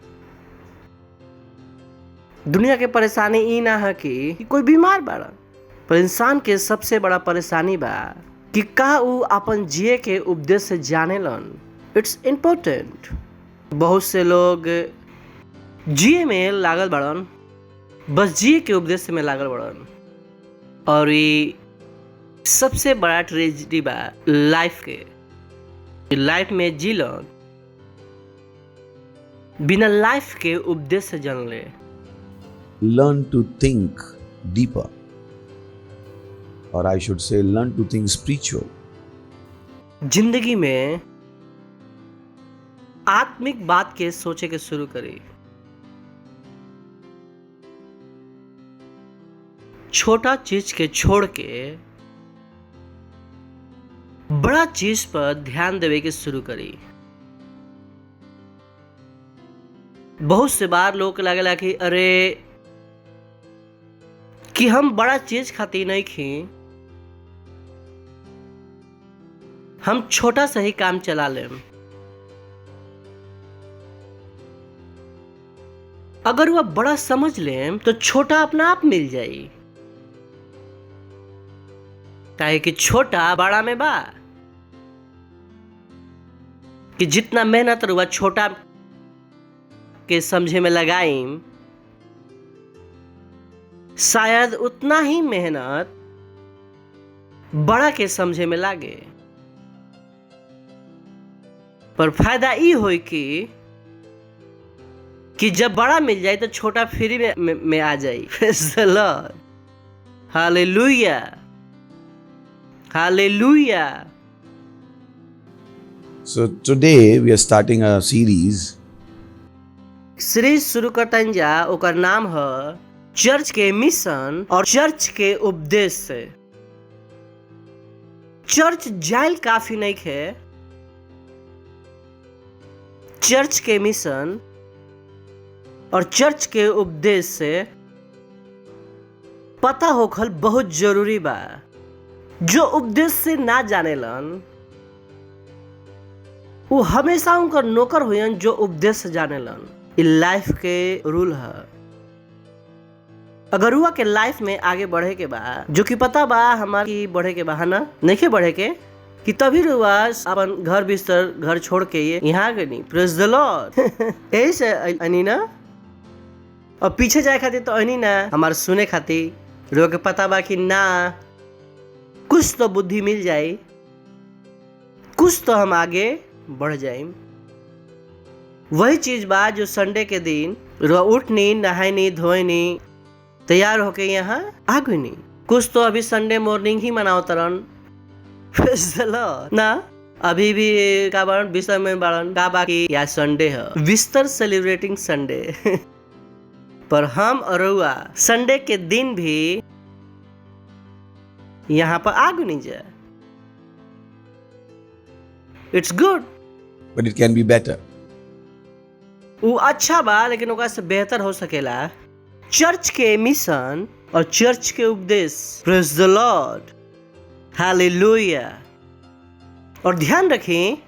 दुनिया के परेशानी ई ना है कि कोई बीमार बाड़न। पर इंसान के सबसे बड़ा परेशानी बा कि का ऊ अपन जिए के उद्देश्य जानेलन। It's important. बहुत से लोग जिए में लागल बाड़न, बस जिए के उद्देश्य में लागल बाड़न, और ये सबसे बड़ा ट्रेजेडी बा लाइफ के। लाइफ में जीलन बिना लाइफ के उद्देश्य जानले। Learn to think deeper, or I should say learn to think spiritual. जिंदगी में आत्मिक बात के सोचे के शुरू करी। छोटा चीज के छोड़ के बड़ा चीज पर ध्यान देवे के शुरू करी। बहुत से बार लोग लगेला कि अरे कि हम बड़ा चीज खातिर नहीं खी, हम छोटा सा ही काम चला लेम। अगर वह बड़ा समझ लेम तो छोटा अपना आप मिल जाई। काहे कि छोटा बड़ा में बा कि जितना मेहनत रुआ छोटा के समझे में लगाईम, शायद उतना ही मेहनत बड़ा के समझे में लागे। पर फायदा ई होई कि जब बड़ा मिल जाए तो छोटा फ्री में आ जाए। Praise the Lord. Hallelujah, hallelujah. So today we are starting a series series शुरू करतन जा, ओकर नाम है चर्च के मिशन और चर्च के उद्देश्य। चर्च जाइल काफी नहीं है, चर्च के मिशन और चर्च के उद्देश्य पता होखल बहुत जरूरी बा। जो उद्देश्य ना जानेलन वो हमेशा उनका नौकर हुयन जो उद्देश्य जानेलन। ये लाइफ के रूल है। अगर हुआ के लाइफ में आगे बढ़े के बा, जो कि पता बा हमारी बढ़े के बा, है ना, नहीं के बढ़े के कि तभी रुआ अपन घर बिस्तर घर छोड़ के ये यहाँ गए नहीं। Praise the Lord. यही से अनी ना, और पीछे जाए खातिर तो अनी ना हमारे सुने खातिर रुआ के पता बा कि ना कुछ तो बुद्धि मिल जाए, कुछ तो हम आगे बढ़ जाए। वही चीज बा जो संडे के दिन रुआ उठनी, नहायनी, धोयनी, तैयार होके यहाँ आ गई नहीं। कुछ तो अभी संडे मॉर्निंग ही मनाओ तरन। ना अभी भी का बारन बिस्तर में बारन का बाकी या संडे है, बिस्तर सेलिब्रेटिंग संडे। पर हम और रुआ संडे के दिन भी यहाँ पर आ गई नहीं जा। It's good, but it can be better. वो अच्छा बा, लेकिन ओकरा से बेहतर हो सकेला। चर्च के मिशन और चर्च के उपदेश। Praise the Lord. हालेलुया। और ध्यान रखें,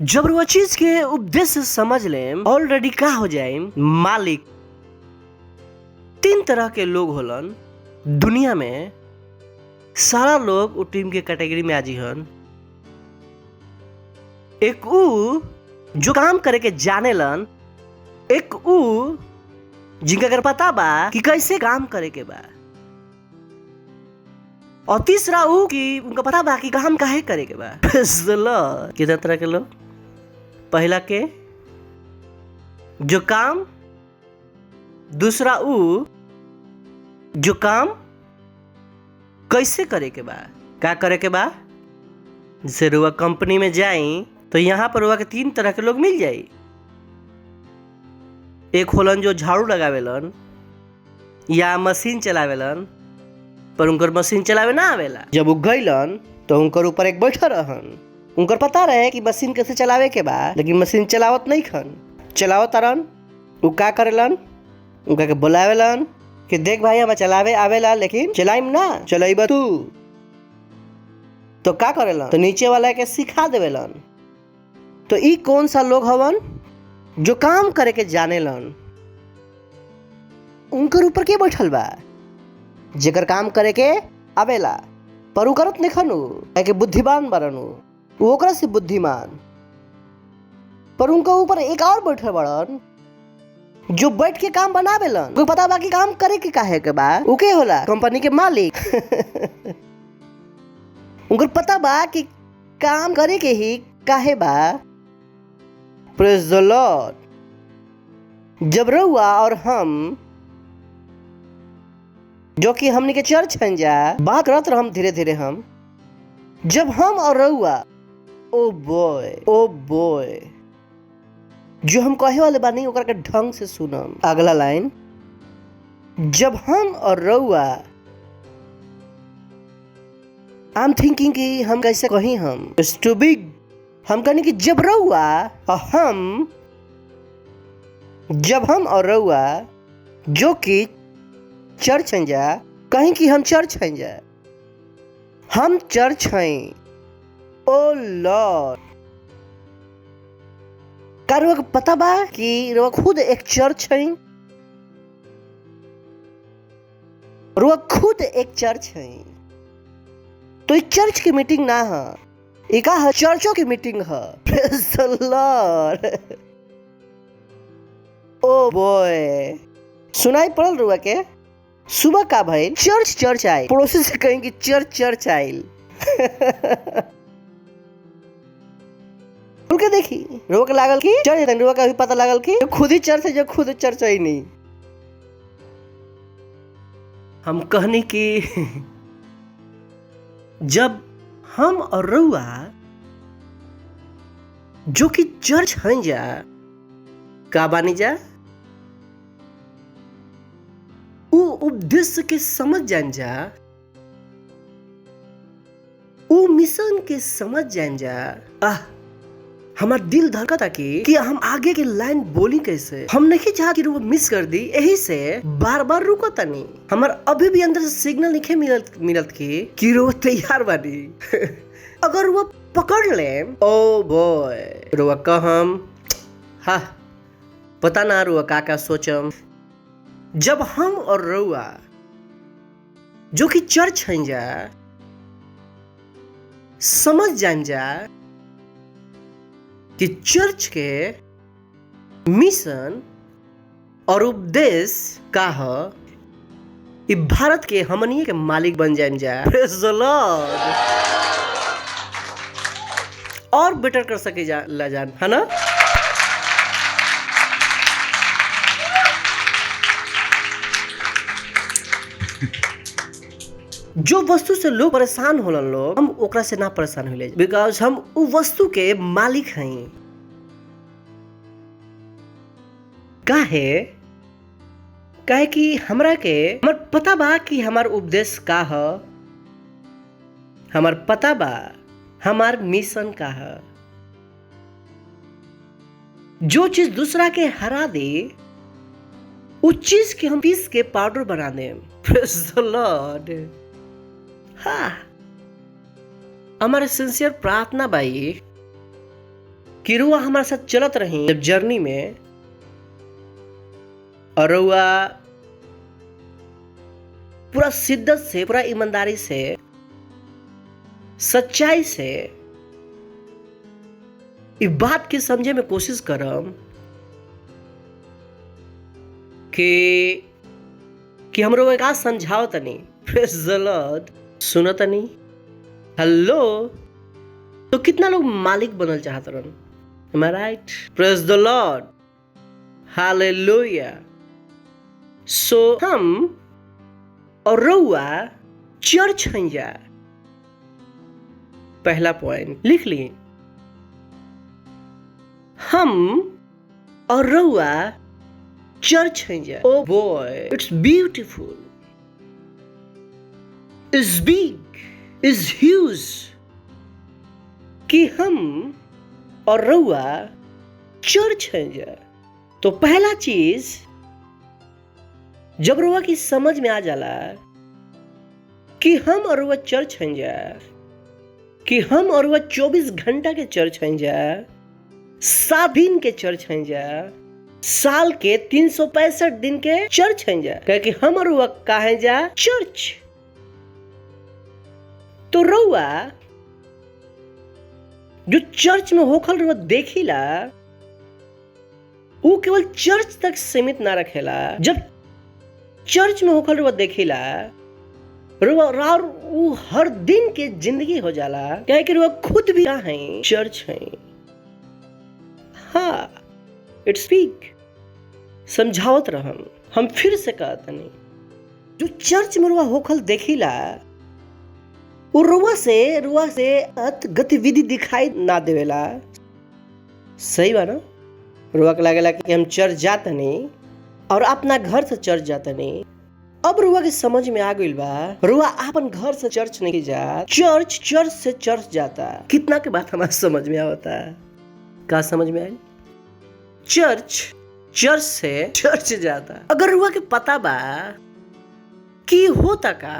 जब वो चीज के उद्देश्य समझ लें, ऑलरेडी का हो जाए मालिक। 3 तरह के लोग होलन दुनिया में। सारा लोग वो टीम के कैटेगरी में आजी हन। एक ऊ जो काम करे के जानेलन, एक ऊ जिनका अगर पता बा कि कैसे काम करे के बा, और तीसरा ऊ कि उनका पता बा कि काम काहे करे के बा। कितना तरह के लोग? पहला के जो काम, दूसरा ऊ जो काम कैसे करे के बा, का करे के बा? जैसे रुआ कंपनी में जाई तो यहाँ पर रुआ के 3 तरह के लोग मिल जाई। एक होलन जो झाड़ू लगावेलन या मशीन चलावेलन, पर उनकर मशीन चलावे ना आवेला। जब वो गइलन तो उनकर ऊपर एक बैठा रहन, उनकर पता रहे कि मशीन कैसे चलावे के बा, लेकिन मशीन चलावत नहीं खन। चलावत तारन, वो का करेलन, उनका के बुलावेलन कि देख भाई हमें चलावे आवेला लेकिन चलाइम ना, चलाइबा तू। तो का करेलन, तो नीचे वाला के सिखा देवेलन। तो ई कौन सा लोग हवन जो काम करे के जानेलन? उनकर ऊपर के बैठल बा जेकर काम करे के आवेला, पर उ करत नहीं खनु के बुद्धिमान बरनु, वो ओकरा से बुद्धिमान। पर उनका ऊपर एक और बैठल बड़न जो बैठ के काम बनावेलन। कोई पता बा कि काम करे के काहे के बा? उ के होला? कंपनी के मालिक। उनकर पता बा कि काम करे के ही काहे बा। Praise the Lord. जब रउआ और हम जो कि हमने के चर्च हैं जा बात करत रहम धीरे धीरे हम, जब हम और रउआ ओ बॉय जो हम कहे वाले बानी ओकरा के ढंग से सुनम। अगला लाइन, जब हम और रउआ, आई एम थिंकिंग कि हम कैसे कहीं, हम इट्स टू बिग। हम कहने कि जब हम और रउआ जो कि चर्च हैं जा, कहीं कि हम चर्च हैं जा, हम चर्च हैं। ओ लॉर्ड, का रुआ पता बा कि रुआ खुद एक चर्च है? रुआ खुद एक चर्च है। तो एक चर्च की मीटिंग ना है, एक चर्चों की मीटिंग है। Praise the Lord. Oh boy, सुनाई पड़ल रुआ के? सुबह का भाई चर्च आयल, पड़ोसी से कहेंगे चर्च आयल। रुके देखी, रोक लागल की चर्च, रुआ का भी पता लागल की खुद ही चर्च है, जो खुद चर्च है ही नहीं। हम कहने की जब हम और रउआ जो कि चर्च हैं जा, का बानी जा, वो उद्देश्य के समझ जान जा, वो मिशन के समझ जान जा। हमार दिल धड़कता कि हम आगे के लाइन बोली कैसे। हम नहीं चाहते कि वो मिस कर दी, यही से बार बार रुको तनी। हमार अभी भी अंदर से सिग्नल नहीं मिलत कि वो तैयार बानी। अगर वो पकड़ ले, ओ बॉय, रुआ कहम हा पता ना रुआ का सोचम। जब हम और रउआ जो कि चर्च हैं जा समझ जान जा कि चर्च के मिशन और उद्देश्य का है, ये भारत के हमनिए के मालिक बन जान जा। Praise the Lord. और बेटर कर सके ला जान, है ना? जो वस्तु से लोग परेशान होलन लोग, हम ओकरा से ना परेशान होले, बिकॉज हम उ वस्तु के मालिक हैं। काहे कि हमरा के हमर पता बा कि हमार उद्देश्य का है, हमार पता बा हमार मिशन का है। जो चीज दूसरा के हरा दे, उस चीज के हम पीस के पाउडर बना दे। Praise the Lord. हाँ, हमारे सिंसियर प्रार्थना भाई कि रुआ हमारे साथ चलत रही जब जर्नी में, और रुआ पूरा शिद्दत से, पूरा ईमानदारी से, सच्चाई से इस बात की समझे में कोशिश करम कि हमरो एक आज समझाओ तनी। Praise the Lord. सुनो तनी, हेलो। तो कितना लोग मालिक बनल चाहत रहन? Am I right? Praise the Lord. Hallelujah. So हम और रउआ चर्च हैं जा, पहला पॉइंट लिख लिए, हम और रउआ चर्च है जा। Oh boy, it's beautiful, is big, is huge, कि हम और रउआ चर्च है जा। तो पहला चीज जब रउआ की समझ में आ जाला कि हम और रउआ चर्च हैं जा, कि हम और रउआ 24 घंटा के चर्च हैं जा, 7 दिन के चर्च हैं जा, साल के 365 दिन के चर्च हैं जा, क्योंकि हम और रउआ का हैं जा चर्च। तो रउआ जो चर्च में होखल रउआ देखिला वो केवल चर्च तक सीमित ना रखेला। जब चर्च में होकर वो देखेला और वो हर दिन के जिंदगी हो जाला, क्या है कि वो खुद भी क्या है चर्च है। हाँ, इट्स स्पीक, समझावत रहन। हम फिर से कहते नहीं, जो चर्च में रुआ होखल देखिला वो रुआ से गतिविधि दिखाई ना देवेला। सही बा ना? रुआ के लागेला कि हम चर्च जाते नहीं और अपना घर से चर्च जाते नहीं। अब रुआ के समझ में आ गई बा, रुआ अपन घर से चर्च नहीं जा, चर्च से चर्च जाता। कितना के बात हमारे समझ में आवता? का समझ में आई? चर्च से चर्च जाता। अगर रुआ के पता बा कि होता का,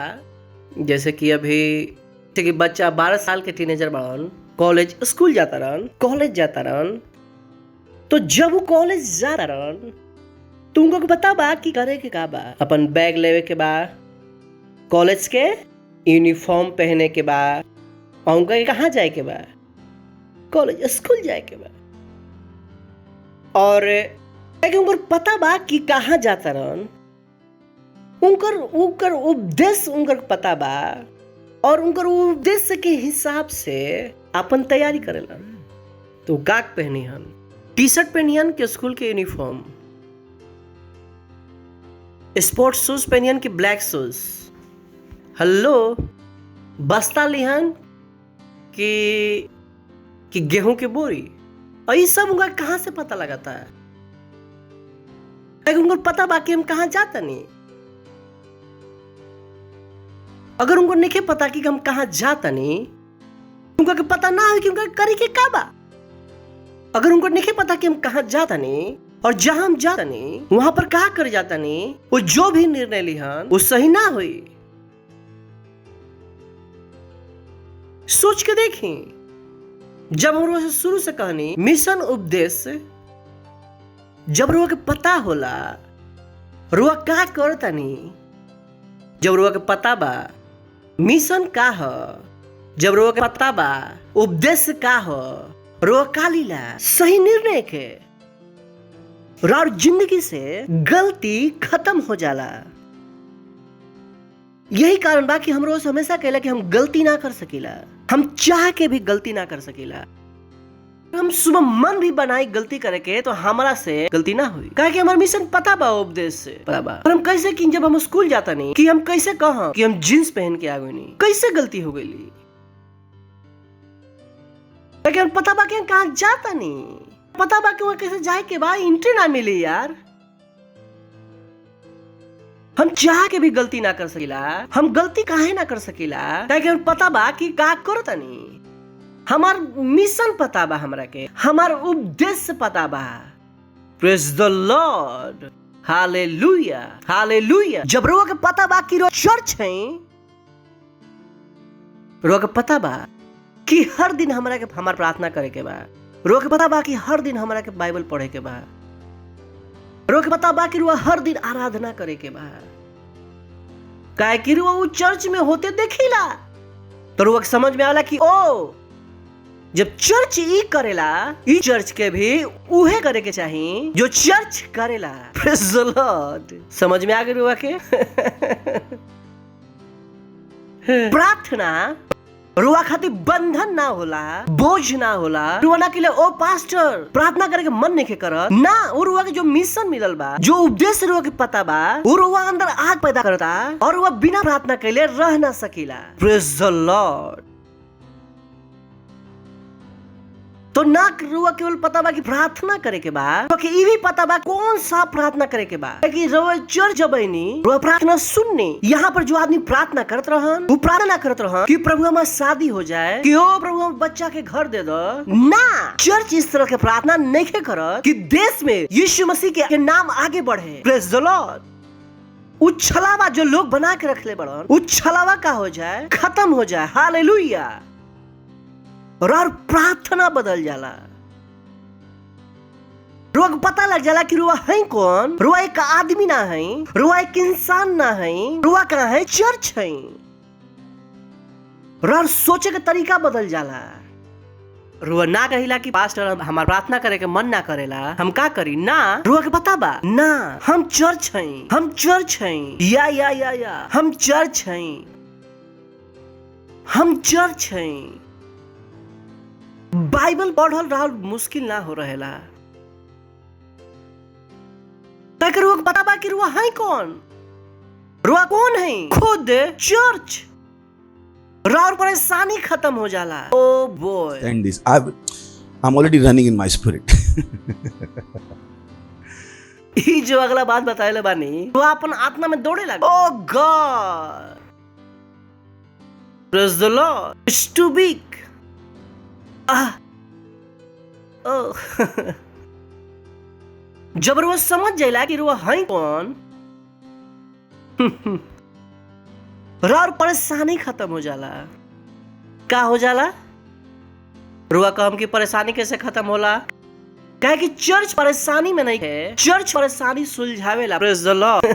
जैसे कि अभी कि बच्चा 12 साल के टीनेजर बड़न, कॉलेज स्कूल जाता रहन, तो जब वो कॉलेज जाता रहन तो उनको पता बा कि करे के का बा। अपन बैग लेवे के बा, कॉलेज के यूनिफॉर्म पहने के बा, और उनका कहाँ जाए के बा? कॉलेज स्कूल जाए के बा। और उनको पता बा कि कहाँ जाता रहन, उनकर उद्देश्य उनकर पता बा, और उनकर उद्देश्य के हिसाब से अपन तैयारी करेला। तो गाक पहनी हन, टी शर्ट पहनियन के स्कूल के यूनिफॉर्म, स्पोर्ट्स शूज पहनियन के ब्लैक शूज, हेलो बस्ता लिहन कि गेहूं के बोरी। और ये सब उनका कहां से पता लगाता है? उनको पता बा कि हम कहां जाता नहीं। अगर उनको नहीं पता कि हम कहां जाता नहीं, उनका पता ना हो कि उनका करे के का बा। अगर उनको नहीं पता कि हम कहां जाता नहीं और जहां हम जाता नहीं वहां पर कहा कर जाता नहीं, वो जो भी निर्णय लिहन वो सही ना हुई। सोच के देखें, जब हम रोज शुरू से कहानी मिशन उद्देश्य जब रुआ के पता होला, रुआ का करता नहीं, जब रुआ के पता बा मिशन का ह, जब रुआ के पता बा उद्देश्य का ह, रुआ का लीला सही निर्णय के और जिंदगी से गलती खत्म हो जाला। यही कारण बा कि हम रोज हमेशा कहला कि हम गलती ना कर सकीला, हम चाह के भी गलती ना कर सकीला। हम सुबह मन भी बनाई गलती करे के तो हमारा से गलती ना हुई, कहे कि हमारा मिशन पता बा, उपदेश से पता बा। और हम कैसे कि जब हम स्कूल जाता नहीं कि हम कैसे कहा कि हम जींस पहन के आ गए नहीं, कैसे गलती हो गई? हम पता बा कि हम कहाँ जाता नहीं, पता बा कि वहां कैसे जाए के बाद एंट्री ना मिली यार। हम चाह के भी गलती ना कर सकीला, हम गलती काहे ना कर सकीला? क्योंकि हम पता बा कि का करता नहीं, हमार मिशन पता बा, हमरा के हमार उद्देश्य पता बा। Praise the Lord, hallelujah hallelujah. जब रोग के पता बा कि चर्च है, रोग के पता बा कि हर दिन हमरा के हमार प्रार्थना करे के बा, रोग के पता बा कि हर दिन हमरा के बाइबल पढ़े के बा, रोग के पता बा कि रुआ हर दिन आराधना करे के बा। काहे कि रुआ वो चर्च में होते देखिला तो रुआ के समझ में आला कि ओ जब चर्च ई करेला, ई चर्च के भी उहे करे के चाहिए जो चर्च करेला। Praise the Lord. समझ में आ गई रुआ के? प्रार्थना रुआ खातिर बंधन ना होला, बोझ ना होला। रुआ ना के लिए ओ पास्टर प्रार्थना करे के मन नहीं के करत ना, वो रुआ के जो मिशन मिलल बा, जो उद्देश्य रुआ के पता बा, वो रुआ अंदर आग पैदा करता और रुआ बिना प्रार्थना के लिए रह ना सकीला। Praise the Lord. तो ना रुआ केवल पता बा कि प्रार्थना करे के बा, तो कि ई भी पता बा कौन सा प्रार्थना करे के बा। कि रुआ चर्च जबैनी रुआ प्रार्थना सुननी, यहाँ पर जो आदमी प्रार्थना करत रहन वो प्रार्थना करत रहन कि प्रभु हमार शादी हो जाए, कि ओ प्रभु हम बच्चा के घर दे दो ना। चर्च इस तरह के प्रार्थना नहीं करत कि देश में यीशु मसीह के नाम आगे बढ़े। Praise the Lord. उछलावा जो लोग बना के रखले बड़न, उछलावा का हो जाए, खत्म हो जाए। हालेलुया। और प्रार्थना बदल जाला। रुआ को पता लग जाला कि रुआ है कौन। रुआ एक आदमी ना है, रुआ एक इंसान ना है, रुआ कहाँ है, चर्च है। और सोचे का तरीका बदल जाला। रुआ ना कहिला कि पास्टर हमार प्रार्थना करे के मन ना करेला, हम का करी ना। रुआ के पता बा ना हम चर्च हैं, हम चर्च हैं, या हम चर्च हैं, हम चर्च हैं। बाइबल पढ़ल रहल मुश्किल ना हो रहेला। ताकि रुआ को पता बा कि रुआ है कौन। रुआ कौन है, खुद चर्च। और परेशानी खत्म हो जाला। Oh boy, And this, I'm already running in my spirit. ई जो अगला बात बताएले बानी वो अपन आत्मा में दौड़े लगा। Oh God, praise the Lord, it's too big. जब वो समझ जाइला कि वो है कौन, और परेशानी खत्म हो जाला। का हो जाला? रुआ कहम की परेशानी कैसे खत्म होला? कहे कि चर्च परेशानी में नहीं है, चर्च परेशानी सुलझावेला। Praise the Lord.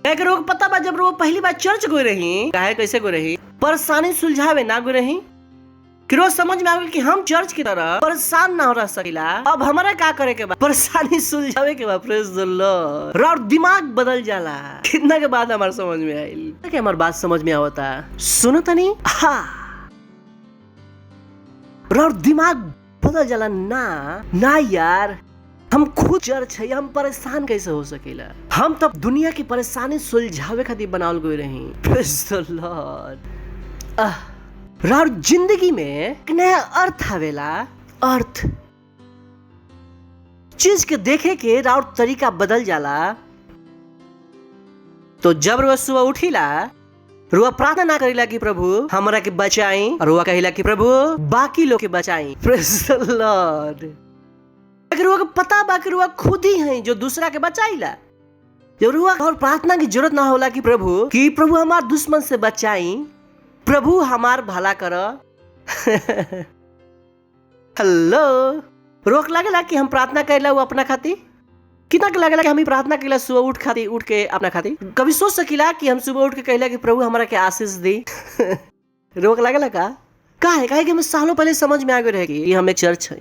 कहे कि रोग पता बा जब रोग पहली बार चर्च गई रही, काहे कैसे गई रही, परेशानी सुलझावे ना गई रही। कि रोज समझ में आ गई कि हम चर्च की तरह परेशान ना हो रह सकीला। अब हमारा क्या करे के बाद, परेशानी सुलझावे के बाद। Praise the Lord. और दिमाग बदल जाला। कितना के बाद हमारे समझ में आई कि हमारी बात समझ में आवता। सुनो तनी, हाँ, और दिमाग बदल जाला। ना यार, हम खुद चर्च है, हम परेशान कैसे हो सकेला। हम तब दुनिया की परेशानी सुलझावे खातिर बनावल गई रही। Praise the Lord. और जिंदगी में एक नया अर्थ आवेला। अर्थ चीज के देखे के और तरीका बदल जाला। तो जब रुआ सुबह उठीला, रुआ प्रार्थना ना करेला कि प्रभु हमरा के बचाई, और रुआ कहिला कि प्रभु बाकी लोग के बचाई। Praise the Lord. अगर रुआ को पता बा कि रुआ खुद ही है जो दूसरा के बचाईला। जब रुआ और प्रार्थना की जरूरत ना होला कि प्रभु हमार दुश्मन से बचाई, प्रभु हमार भला कर। हेलो, रोक लगेला कि हम प्रार्थना करेला वो अपना खातिर। कितना के लगेला कि हम ही प्रार्थना करेला सुबह उठ के अपना खातिर। कभी सोच सकीला कि हम सुबह उठ के कहला कि प्रभु हमारा के आशीष दी। रोक लगेला का है कि हमें सालों पहले समझ में आ गए रहेगी कि हम एक चर्च है।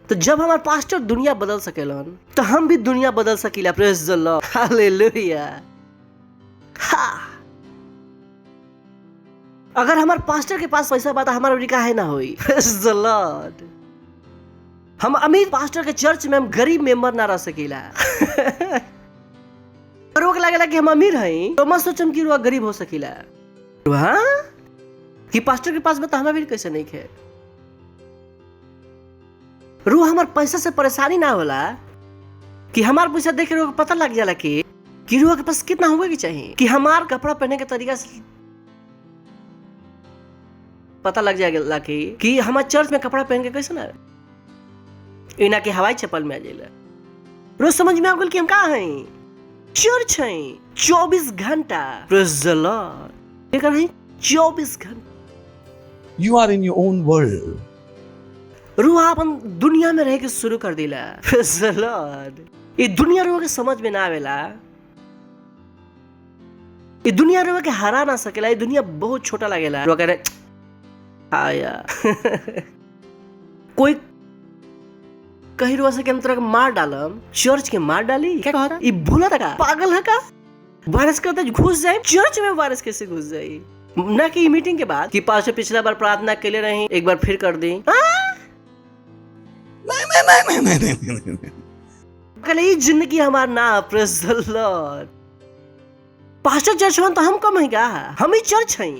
तो जब हमारे पास्टर दुनिया बदल सकेलन, तो हम भी दुनिया बदल सकीला। Praise the Lord. हालेलुया। अगर हमारे पास्टर के पास पैसा बात हमारा अमेरिका है ना होई। Praise the Lord. हम अमीर पास्टर के चर्च में, हम गरीब मेंबर ना रह सकीला। रोक लगेला कि हम अमीर हैं, तो मत सोचम कि रुआ गरीब हो सकीला। कि पास्टर के पास बता हमारा कैसे नहीं है। रुआ हमारे पैसा से परेशानी ना होला कि हमारे पैसा देख के रुआ पता लग जाला कि रुआ के पास कितना होगा कि चाहिए, कि हमार कपड़ा पहने के तरीका से पता लग जाएगा कि हमारे चर्च में कपड़ा पहन के कैसे ना इना के हवाई चप्पल में आ जाएगा। रोज समझ में आ गया कि हम कहाँ हैं, चर्च हैं। 24 घंटा। Praise the Lord. क्या कर रहे हैं? 24 घंटा। You are in your own world. रुआ अपन दुनिया में रह के शुरू कर दिला। Praise the Lord. ये दुनिया रुआ के समझ में ना आवेला। ये दुनिया रुआ के हरा ना सकेला। ये दुनिया बहुत छोटा लगेला। रुआ कह रहे आया। कोई कहीं रुआ से हम तरह मार डालम, चर्च के मार डाली। क्या कह रहा? ये भूला था का? पागल है का? वायरस करते घुस जाए चर्च में। वायरस कैसे घुस जाए? ना कि मीटिंग के बाद कि पास्टर पिछला बार प्रार्थना के लिए रही, एक बार फिर कर दी। नहीं। कल ये जिंदगी हमारा ना। Praise the Lord. Pastor church हो तो हम कम है क्या? हम ही चर्च हैं।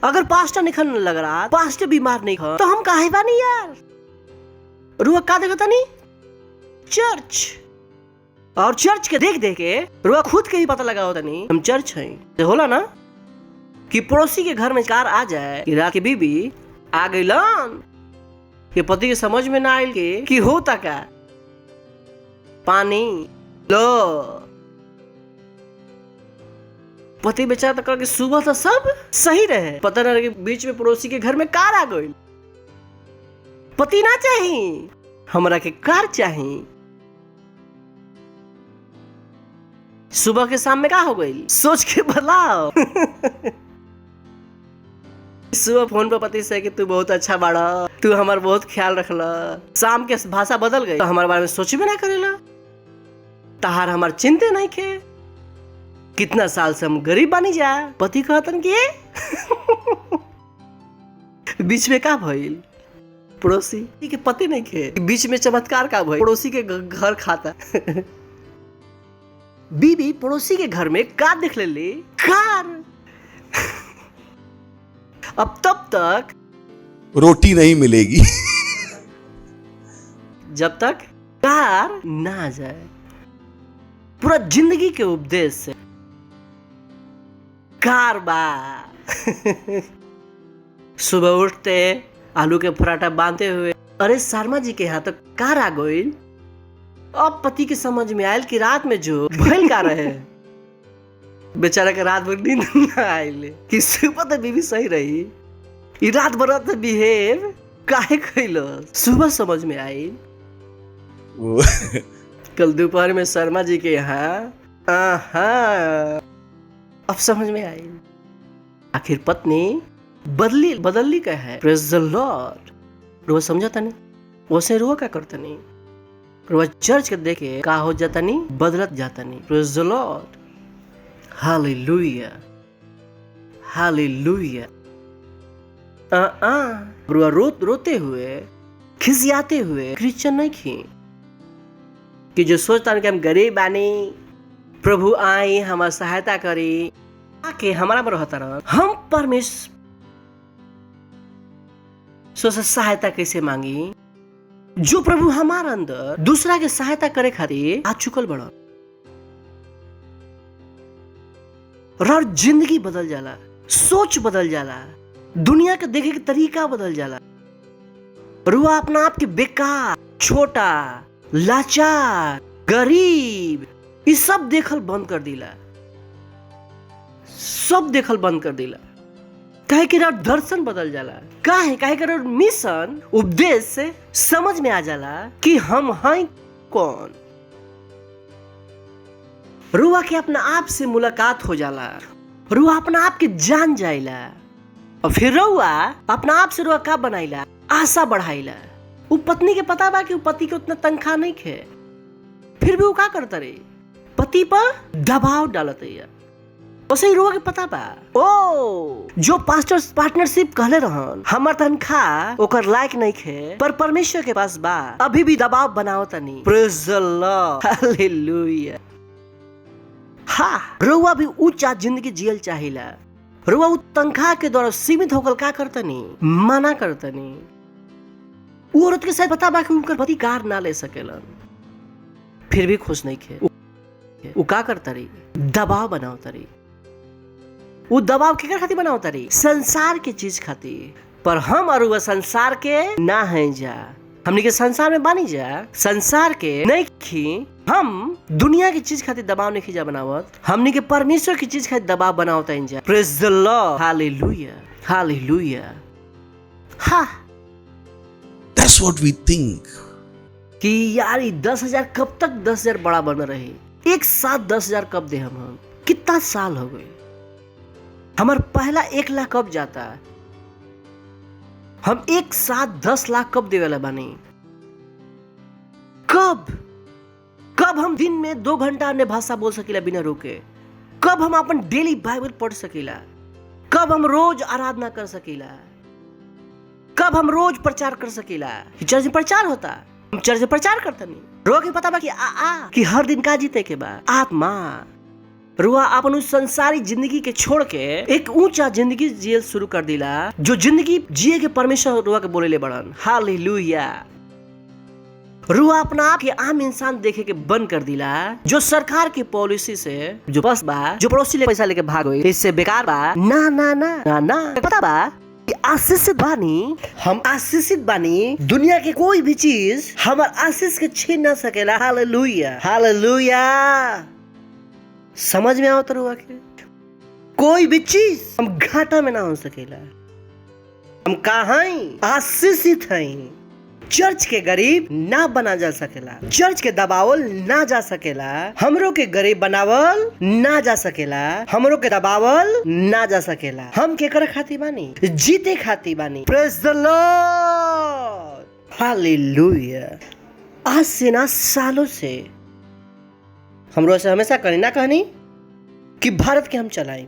अगर पास्टर निखन लग रहा, पास्टर बीमार नहीं हो, तो हम काहे बानी यार? रुआ का देखता नहीं? चर्च। और चर्च के देख देख के रुआ खुद के ही पता लगा होता नहीं हम चर्च हैं। होला ना कि पड़ोसी के घर में कार आ जाए कि रात की बीबी आ गई लन कि पति के समझ में ना आयल कि होता का पानी लो, पति बेचारा तक के सुबह तो सब सही रहे, पता ना कि बीच में पड़ोसी के घर में कार आ गई। पति ना चाहिए, हमरा के कार चाहिए। सुबह के शाम में क्या हो गई सोच के बताओ। सुबह फोन पर पति से कि तू बहुत अच्छा बाड़ा, तू हमार बहुत ख्याल रखला। शाम के भाषा बदल गई तो हमारे बारे में सोचबे ना करेला। तहार हमार चिंते नहीं खे, कितना साल से हम गरीब बनी जा। पति कहतन कि बीच में का भइल पड़ोसी के पति नहीं खे, बीच में चमत्कार का भइल पड़ोसी के घर खाता। बीबी पड़ोसी के घर में कार देख ले कार। अब तब तक रोटी नहीं मिलेगी जब तक कार ना आ जाए। पूरा जिंदगी के उपदेश से कार बा। सुबह उठते आलू के पराठा बांधते हुए अरे शर्मा जी के यहाँ तो कार आ गई। अब पति के समझ में आयल कि रात में जो भइल का रहे, बेचारा के रात भर नींद ना आइले कि सुबह तो बीवी सही रही, ई रात भर तो बिहेव काहे कइलो। सुबह समझ में आई कल दोपहर में शर्मा जी के यहाँ। अब समझ में आई आखिर पत्नी बदली का है। Praise the Lord. रोज समझता नहीं वैसे रो क्या करता नहीं, रोज चर्च के देखे का हो जाता नहीं, बदलत जाता नहीं। Praise the Lord. Hallelujah hallelujah. रोते हुए खिसियाते हुए क्रिश्चियन नहीं खी कि जो सोचता कि हम गरीब बानी, प्रभु आई हमारा सहायता करी, आके हमारा में रहता रह। हम परमेश्वर से सहायता कैसे मांगी? जो प्रभु हमारा अंदर दूसरा के सहायता करे खातिर आ चुकल बड़ा। और जिंदगी बदल जाला, सोच बदल जाला, दुनिया के देखे के तरीका बदल जाला। रुआ अपना आप के बेकार, छोटा, लाचार, गरीब ये सब देखल बंद कर दिला, सब देखल बंद कर दिला। काहे कि दर्शन बदल जाला। काहे कि मिशन उपदेश से समझ में आ जाला कि हम हैं कौन। रुआ के अपना आप से मुलाकात हो जाला, रुआ अपना आप के जान जाइला, और फिर रुआ अपना आप से रुआ का बनाइला, आशा बढ़ाइला। वो पत्नी के पता बा कि वो पति के उतना तनख्वाह नहीं खे, फिर भी वो का करता रे, पति पर दबाव डालत है। वैसे ही रुआ के पता बा ओ जो पार्टनरशिप कहले रहन हमार तनख्वाह ओकर लायक नहीं खे, पर परमेश्वर के पास बा, अभी भी दबाव बनाओ तनी। Praise the Lord hallelujah. हाँ रुआ भी ऊंचा जिंदगी जियल चाहिला। रुआ उ तनख्वाह के द्वारा सीमित होकर का करतनी, मना करतनी। वो औरत के साथ पता बा कि उनकर पति कार ना ले सकेलन, फिर भी खुश नहीं खे। वो का करता रही, दबाव बनावता रही। वो दबाव केकर खातिर बनावता रही, संसार के चीज खातिर। पर हम और वह संसार के ना हैं जा, हमनी के संसार में बानी जा, संसार के नहीं खी। हम दुनिया की चीज खातिर दबाव नहीं खींचा बनावत, हमनी के परमेश्वर की चीज खातिर दबाव बनावता इंजा। Praise the Lord hallelujah hallelujah. हाँ That's what we think. कि यार 10,000 कब तक 10,000 बड़ा बन रहे, एक साथ 10,000 कब दे हम कितना साल हो गए। हमार पहला 1 लाख कब जाता, हम एक साथ 10 लाख कब दे वाला बानी। कब हम दिन में 2 घंटा अन्य भाषा बोल सकीला बिना रोके, कब हम अपन डेली बाइबल पढ़ सकीला, कब हम रोज आराधना कर सकीला, कब हम रोज प्रचार कर सकीला। चर्च में प्रचार होता, हम चर्च में प्रचार करता नहीं। रोग पता बा कि कि हर दिन का जीते के बा, आत्मा रुआ अपन उस संसारी जिंदगी के छोड़ के एक ऊंचा जिंदगी जियल शुरू कर दिला, जो जिंदगी जिए के परमेश्वर रुआ के बोले ले बड़न। हालेलुया। रुआ अपना आप के आम इंसान देखे के बंद कर दिला, जो सरकार की पॉलिसी से जो बस बा, जो पड़ोसी ले पैसा लेके भाग गई, इससे बेकार बा। ना ना ना ना ना, पता बा आशीषित बानी, हम आशीषित बानी। दुनिया के कोई भी चीज हमार आशीष के छीन ना सकेला। Hallelujah hallelujah. समझ में आओ तो रुआ के कोई भी चीज हम घाटा में ना हो सकेला। हम कहाँ आशीषित हैं। चर्च के गरीब ना बना जा सकेला, चर्च के दबावल ना जा सकेला, हमरो के गरीब बनावल ना जा सकेला, हमरो के दबावल ना जा सकेला। हम केकर खाती बानी? जीते खाती बानी। Praise the Lord. हालेलुया। आज से ना सालों से हमरो से हमेशा कहनी ना कहनी कि भारत के हम चलाएं,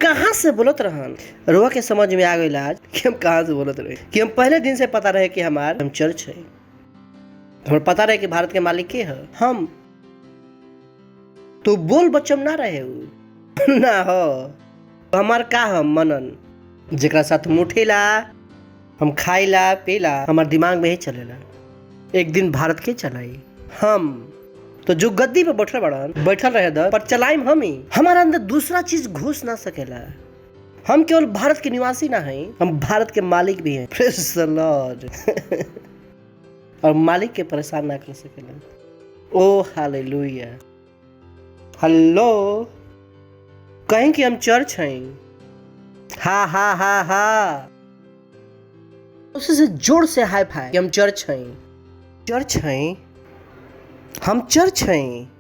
कहाँ से बोलत रहन। रुआ के समझ में आ गई आज कि हम कहाँ से बोलत रहे, कि हम पहले दिन से पता रहे कि हम चर्च है, हमें पता रहे कि भारत के मालिक के है हम। तो बोल बच्चम ना रहे ना हो हमार का हम मनन, जेकरा साथ मुठेला हम खाइला पीला, हमार दिमाग में ही चलेला एक दिन भारत के चलाई हम। तो जो गद्दी पे बैठल रहे दर पर चलाइम हम ही। हमारे अंदर दूसरा चीज घुस ना सकेला। हम केवल भारत के निवासी ना हैं, हम भारत के मालिक भी हैं। Praise the Lord. और मालिक के परेशान ना कर सकेला। ओ हालेलुया। हेलो, कहें कि हम चर्च हैं। हा हा हा हा, उससे जोर से हाई फाई कि हम चर्च हैं। चर्च हैं, हम चर्च हैं,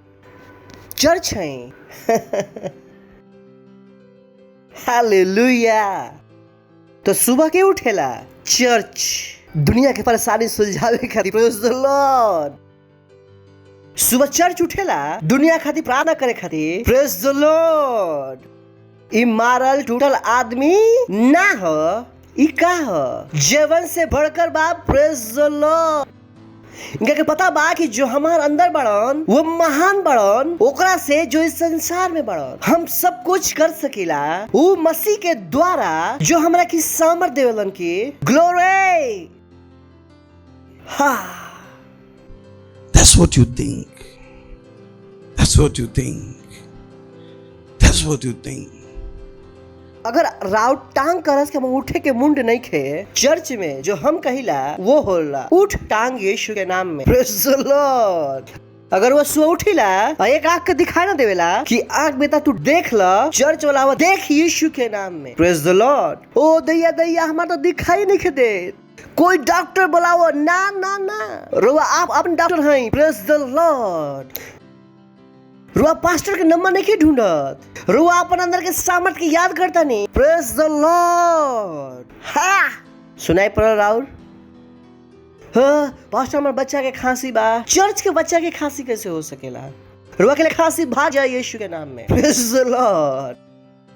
चर्च हैं। हालेलुया। तो सुबह के उठेला चर्च, दुनिया के परेशानी सुलझावे खातिर। Praise the Lord. सुबह चर्च उठेला दुनिया खातिर प्रार्थना करे खातिर। Praise the Lord. ई मारल टूटल आदमी ना हो, ई का हो? जीवन से बढ़कर बाप। Praise the Lord. इनका के पता बा कि जो हमार अंदर बड़न वो महान बड़न ओकरा से जो इस संसार में बड़न। हम सब कुछ कर सकीला वो मसीह के द्वारा जो हमरा की सामर्थ देवलन की। Glory. That's what you think. That's what you think. That's what you think. अगर राव टांग करस के हम उठे के मुंड नहीं खे, चर्च में जो हम कहिला वो होला उठ टांग यीशु के नाम में। Praise the Lord. अगर वो सुबह उठिला और एक आंख के दिखाई ना देवेला कि आंख बेटा तू देख ल, चर्च वाला वो देख यीशु के नाम में। Praise the Lord. ओ दैया दैया हमारा तो दिखाई नहीं दे, कोई डॉक्टर बुलाओ ना ना ना। रुआ आप अपन डॉक्टर हैं। Praise the Lord. रुआ पास्टर के नंबर नहीं ढूंढत, रुआ अपन अंदर के सामर्थ की याद करता नहीं। Praise the Lord. हा सुनाई पड़ राउर। पास्टर हमारे बच्चा के खांसी बा। चर्च के बच्चा के खांसी कैसे हो सकेला? रुआ के लिए खांसी भाग जाए यीशु के नाम में। Praise the Lord.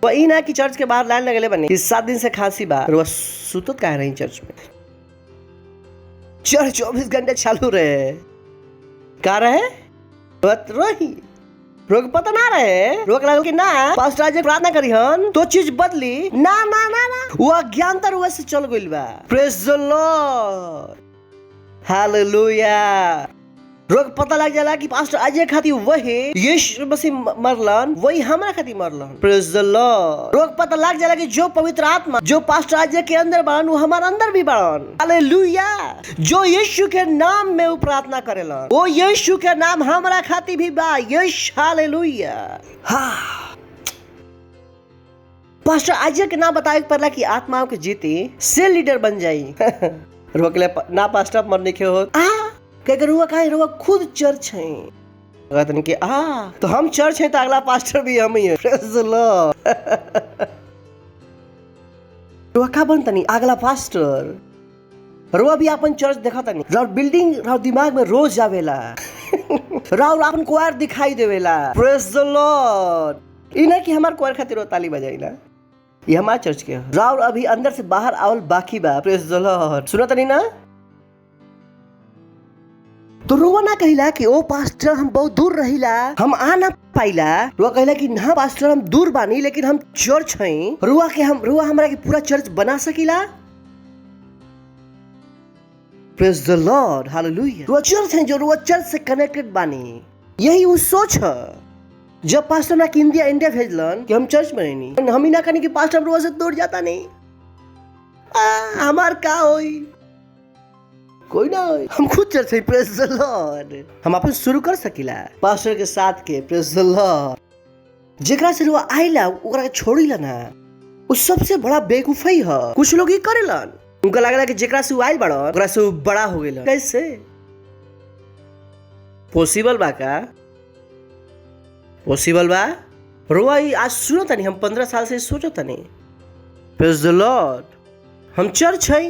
वो ई ना कि चर्च के बाहर लाइन लगले बनी कि 7 दिन से खांसी बा, रुआ सुतत काहे रही चर्च में? चर्च 24 घंटे चालू रहे। का रहे? रही रोग पता ना रहे। रोग लागल कि ना पास्टर आज प्रार्थना करी हन तो चीज बदली। ना ना ना ना, वो अज्ञानता रुआ से चल गइल बा। Praise the Lord. हालेलुया। रोग पता लग जाला कि पास्टर आज खातिर वही यीशु मसीह मरलन, वही हमरा खातिर मरलन। Praise the Lord. रोग पता लग जाला कि जो पवित्र आत्मा जो पास्टर आज के अंदर बड़न वो हमारे अंदर भी बड़न। हालेलुया। जो यीशु के नाम में वो प्रार्थना करेलन वो यीशु के नाम हमरा खातिर भी बा। यीशु। हालेलुया। पास्टर आज के नाम बताए पड़ला कि आत्माओं के जीती सेल लीडर बन जाई। रोकले ना पास्टर मरने के हो रुआ कहे रुआ खुद चर्च है। कहते कि तो हम चर्च हैं तो अगला पास्टर भी हम ही है। Praise the Lord. रुआ का बनता नहीं अगला पास्टर। रुआ भी अपन चर्च देखा था नहीं, राउर बिल्डिंग राउर दिमाग में रोज आवेला। राउर अपन क्वायर दिखाई देवेला। Praise the Lord. इना कि हमार क्वायर खातिर ताली बजाई ना, ये हमारे चर्च के राउर अभी अंदर से बाहर आवल बाकी बा। Praise the Lord. सुना था नहीं ना? तो रुआ ना कहिला कि ओ पास्टर हम बहुत दूर रहिला, हम आ ना पाइला। रुआ कहिला कि ना पास्टर हम दूर बानी लेकिन हम चर्च हई। रुआ हमरा के पूरा चर्च बना सकीला। Praise the Lord, hallelujah. रुआ चर्च है जो रुआ चर्च से कनेक्टेड बानी। यही वो सोच है। जब पास्टर ना कि इंडिया भेजलन कि हम चर्च बनेनी, हम ही ना कहनी कि पास्टर रुआ से दूर जाता नहीं। हमार का होई, कोई ना होई, हम खुद चर्च है। Praise the Lord. हम अपन शुरू कर सकीला पास्टर के साथ के। Praise the Lord. जेकरा से रुआ आइला ओकरा के छोड़ीला ना, वो सबसे बड़ा बेवकूफी है। कुछ लोग ही करेलन, उनका लगला कि जेकरा से आइल बड़ा ओकरा से बड़ा हो गेला। कैसे पॉसिबल बा? का पॉसिबल बा? रुआ आज सुनो तनी, हम 15 साल से सोचो तनी। Praise the Lord. हम चर्च है।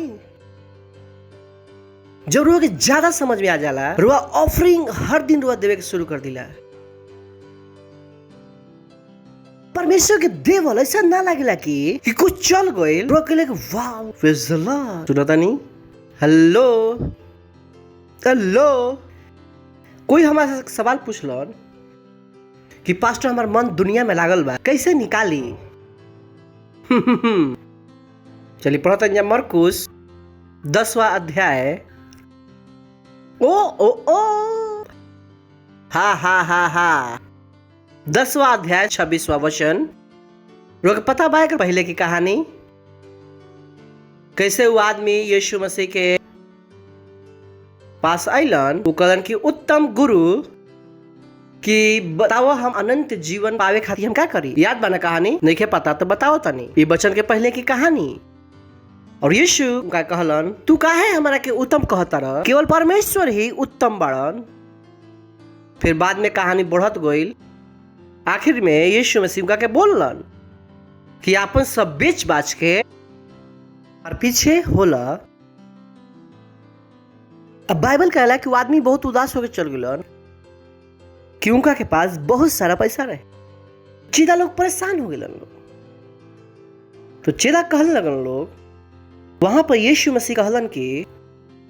जब रुआ के ज्यादा समझ में आ जाला, रुआ ऑफरिंग हर दिन रुआ देवे के शुरू कर दिला। परमेश्वर के देवल ऐसा ना लगेला कि कुछ चल गए रुआ के लिए वाह प्रेज द लॉर्ड। सुनो तनी, हेलो हेलो। कोई हमारे सवाल पूछलन कि पास्टर हमार मन दुनिया में लागल बा, कैसे निकाली? चलिए पढ़ते हैं मरकुस 10वां अध्याय। ओ ओ ओ हा 10वां अध्याय 26वां वचन। लोग पता बा कि पहले की कहानी कैसे वो आदमी यीशु मसीह के पास आइलन। वो कहलन कि उत्तम गुरु कि बताओ हम अनंत जीवन पावे खातिर हम क्या करी? याद बना कहानी? नहीं के पता तो बताओ तनी। ये बचन के पहले की कहानी। और यीशु का कहलन तू काहे हमारा के उत्तम कहता रह? केवल परमेश्वर ही उत्तम बाड़न। फिर बाद में कहानी बढ़त गईल। आखिर में यीशु मसीह के बोलन कि आपन सब बेच बाच के और पीछे होला। अब बाइबल कहला कि वो आदमी बहुत उदास होकर चल गलन कि उनका के पास बहुत सारा पैसा रहे। चीदा लोग परेशान हो गए। तो चीदा कहने लगन लोग, वहां पर यीशु मसीह कहलन कि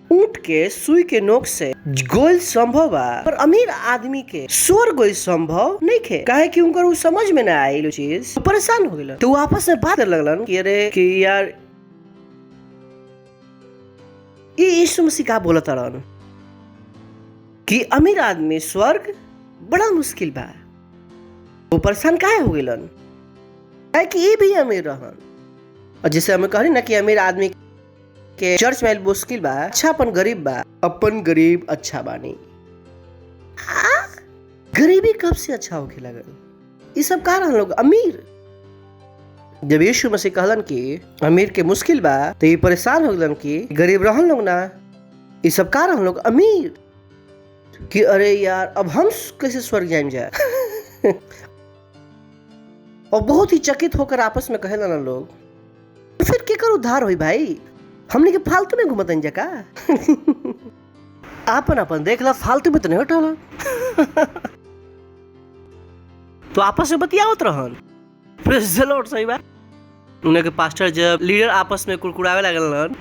ऊंट के सुई के नोक से गोल संभव बा, पर अमीर आदमी के स्वर गोल संभव नहीं खे। काहे कि उनकर समझ में ना आई चीज। तो परेशान हो गए। तो वो आपस में बात लगलन कि अरे कि यार ये यीशु मसीह का बोलता रहन कि अमीर आदमी स्वर्ग बड़ा मुश्किल बा। वो परेशान काहे हो गइलन? है कि ये भी अमीर रहन। और जैसे हमें कहली ना कि अमीर आदमी के चर्च में मुश्किल बा, अच्छा अपन गरीब बा। अपन गरीब अच्छा बानी। गरीबी कब से अच्छा होके लगल? ये सब कह रहा लोग अमीर। जब यीशु मसीह कहलन कि अमीर के मुश्किल बा, तो ये परेशान हो गलन कि गरीब रहन लोग ना। ये सब कह रहा लोग अमीर कि अरे यार अब हम कैसे स्वर्ग जाएं जाए। और बहुत ही चकित होकर आपस में कहे ना लोग, तो फिर क्या कर उद्धार होई भाई? हमने के फालतू में घूमत जा का? आपन देख ला, फालतू में तो नहीं हटल। तो आपस में बतियावत रहन। Praise the Lord. सही बात। उन्हें के पास्टर जब लीडर आपस में कुड़कुड़ावे लगलन,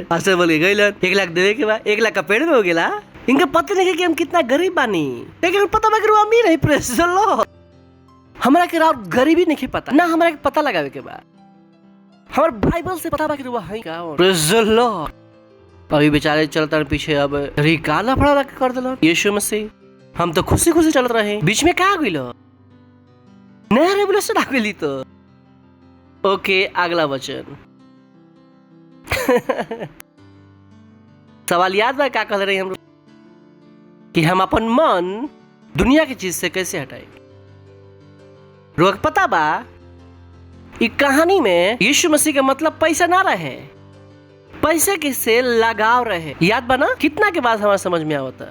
पास्टर बोल गइलन 1 लाख देवे के बाद 1 लाख का पेड़ में हो गेला। इनका पता नहीं कि हम कितना गरीब बानी, लेकिन पता बा कि अमीर है। Praise the Lord. हमरा के राव गरीबी नहीं पता ना, हमरा के पता लगावे के बाद हमारे बाइबल से पता बा कि रुआ है का। Praise the Lord. अभी बेचारे चलता पीछे अब रिकाला फड़ा रख कर दिलन यीशु मसीह। हम तो खुशी खुशी चलत रहे, बीच में का गइल? नया रेवोल्यूशन आ गइली। तो ओके, अगला वचन। सवाल याद बा क्या कह रहे हैं हम कि हम अपन मन दुनिया की चीज से कैसे हटाए? रोग पता बा इस कहानी में यीशु मसीह का मतलब पैसा ना रहे, पैसे के से लगाव रहे। याद बना कितना के बाद हमारा समझ में आवता।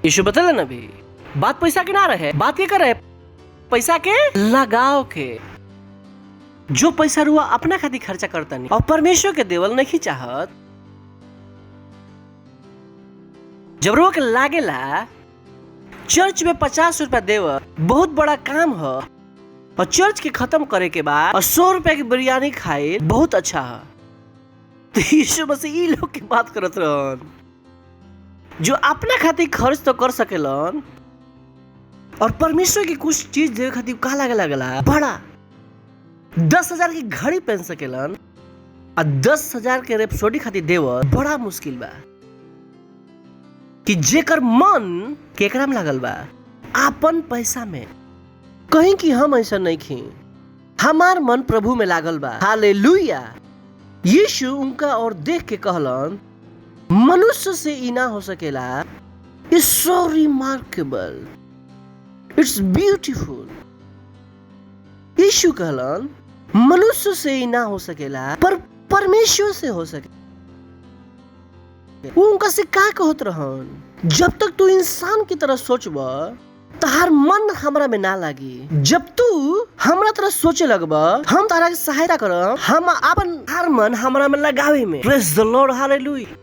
यीशु बतले ना भी बात पैसा के ना रहे, बात क्या कर रहे? पैसा के लगाव के। जो पैसा रुआ अपना खातिर खर्चा करता नहीं और परमेश्वर के देवल नहीं चाहत। जब रुआ के लागेला चर्च में 50 रुपया देव बहुत बड़ा काम है, और चर्च के खत्म करे के बाद 100 रुपया की बिरयानी खाए बहुत अच्छा है। तो यीशु मसीह ये लोग की बात करत रहन जो अपना खातिर खर्च तो कर सकेलन और परमेश्वर की कुछ चीज देवे खातिर का लागला बड़ा 10,000 की घड़ी पहन सकेलन और 10,000 के रेपसोडी खातिर देव बड़ा मुश्किल बा कि जेकर मन केकरा में लागल बा आपन पैसा में। कहीं कि हम ऐसा नहीं खी, हमार मन प्रभु में लागल बा। हालेलुया। यीशु उनका और देख के कहलन मनुष्य से ई ना हो सकेला। It's so remarkable, it's beautiful. यीशु कहलन मनुष्य से ही ना हो सकेला पर परमेश्वर से हो सके। वो उनका से का कहत रहन, जब तक तू इंसान की तरह सोचबा तार मन हमरा में ना लागी। जब तू हमरा तरह सोचे लगबा हम तारा के सहायता करब, हम अपन हर मन हमरा में लगावे में। Praise the Lord, hallelujah.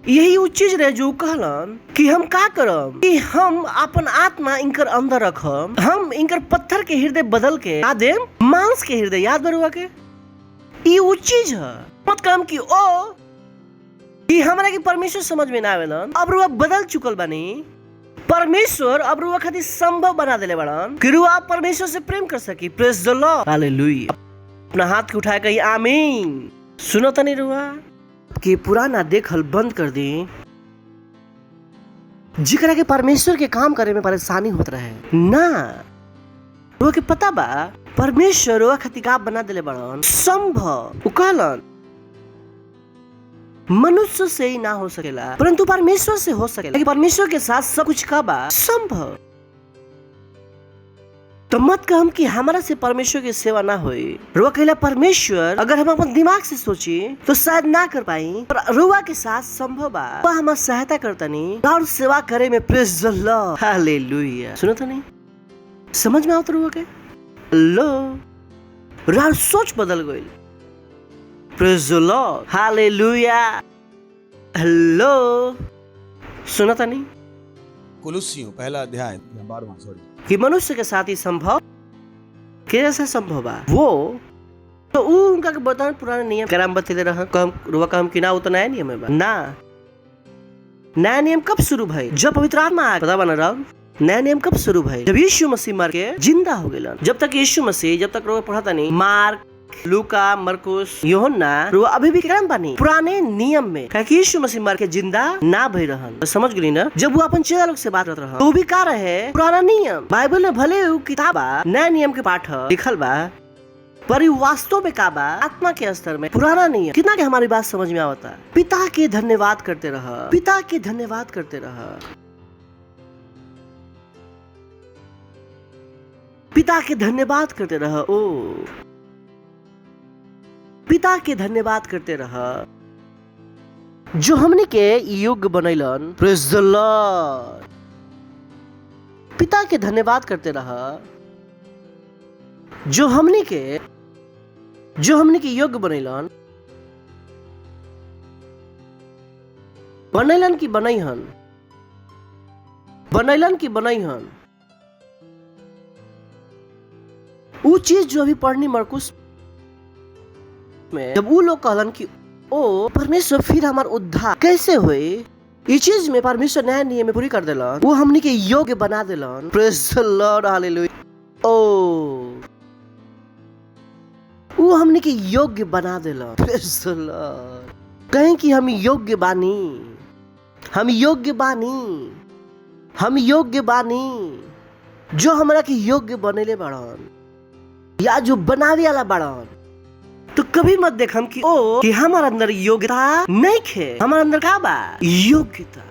यही वो चीज रहे जो कहलन कि हम का करब कि हम अपन आत्मा इनकर अंदर रखम, हम इनकर पत्थर के हृदय बदल के आ देम मांस के हृदय। याद बरुआ के ये वो चीज है। मत काम कि ओ कि हमरा के परमेश्वर समझ में ना आवेलन। अब रुआ बदल चुकल बानी। परमेश्वर अब रुआ खातिर संभव बना देले बड़न कि रुआ परमेश्वर से प्रेम कर सकी। Praise the Lord, hallelujah. अपना हाथ के उठाए कही आमीन। सुनो तनी रुआ कि पुराना देखल बंद कर दी। जिकरा के परमेश्वर के काम करे में परेशानी होत रहे ना, रुआ के पता बा परमेश्वर रुआ खातिर का बना देले बड़न संभव। उ कहलन मनुष्य से ही ना हो सकेला परंतु परमेश्वर से हो सकेला। परमेश्वर के साथ सब कुछ का बा संभव। तो मत कहम कि हमारा से परमेश्वर की सेवा ना होई। रुआ कहला परमेश्वर अगर हम अपन दिमाग से सोची तो शायद ना कर पाई, पर रुआ के साथ संभव बा। वह हमार सहायता करतनी और सेवा करे में। Praise the Lord, hallelujah. सुनो तो नहीं समझ में आवत रुआ के लो रार सोच बदल गई। Praise the Lord, hallelujah. Hello सुना था नहीं कुलुस्सियों पहला अध्याय 12वां सॉरी कि मनुष्य के साथ ही संभव कैसे संभव बा वो तो उनका के बतान पुराने नियम कराम बतले रहा कम रुआ काम कि ना वो तो नया नियम है बा ना। नया नियम कब शुरू भई? जब पवित्र आत्मा आया। पता बना रहा नया नियम कब शुरू भई? जब यीशु मसीह मर के जिंदा हो गए। जब तक यीशु मसीह जब तक रुआ पढ़ा नहीं मार्क लूका मरकुस यूहन्ना रुआ अभी भी करम बानी पुराने नियम में। क्योंकि यीशु मसीह मर के जिंदा ना भई रहन। तो समझ गई ना जब वो अपन चेला लोग से बात करत रहन तो भी का रहे पुराना नियम। बाइबल में भले वो किताबा नया नियम के पाठ लिखल बा पर वास्तव में का बा आत्मा के स्तर में पुराना नियम। कितना के हमारी बात समझ में आवता। पिता के धन्यवाद करते रह, पिता के धन्यवाद करते रह, पिता के धन्यवाद करते रह। ओ पिता के धन्यवाद करते रहा जो हमने के योग्य बनैलन। Praise the Lord. पिता के धन्यवाद करते रहा जो हमने के योग्य बनैलन। बनैलन की बनैहन, बनैलन की बनैहन। वो चीज जो अभी पढ़नी मरकुस में जब वो लोग कहलन कि ओ परमेश्वर फिर हमार उद्धार कैसे हुए, ये चीज में परमेश्वर नया नियम में पूरी कर देलन। वो हमनी के योग्य बना देलन। Praise the Lord, hallelujah. ओ वो हमनी के योग्य बना देलन। Praise the Lord. कहें कि हम योग्य बानी, हम योग्य बानी, हम योग्य बानी। जो हमरा के योग्य बनेले बड़न या जो बनावे वाला बड़न तो कभी मत देख हम कि ओ कि हमारे अंदर योग्यता नहीं खे। हमारे अंदर का बा योग्यता।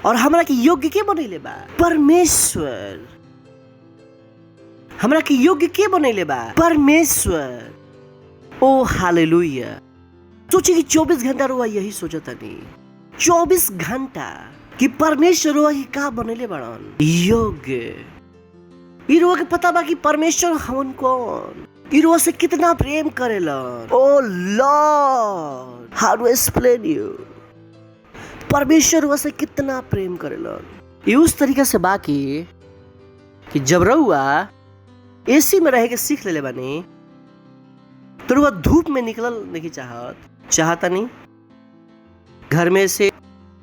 और हमरा की योग्य के बनेले बा परमेश्वर। हमरा की योग्य के बनेले बा परमेश्वर। ओ हालेलुया। सोचिए कि 24 घंटा रुआ यही सोचता नहीं 24 घंटा कि परमेश्वर रुआ ही का बनेले बड़न योग्य। ई रुआ के पता बा कि परमेश्वर हमन कौन इरो से कितना प्रेम करेलन। Oh Lord how to explain you. परमेश्वर वसे कितना प्रेम करेलन। ये उस तरीके से बाकी कि जब रहुआ एसी में रह के सीख ले बानी तो रुआ धूप में निकलल नहीं चाहता नहीं घर में से,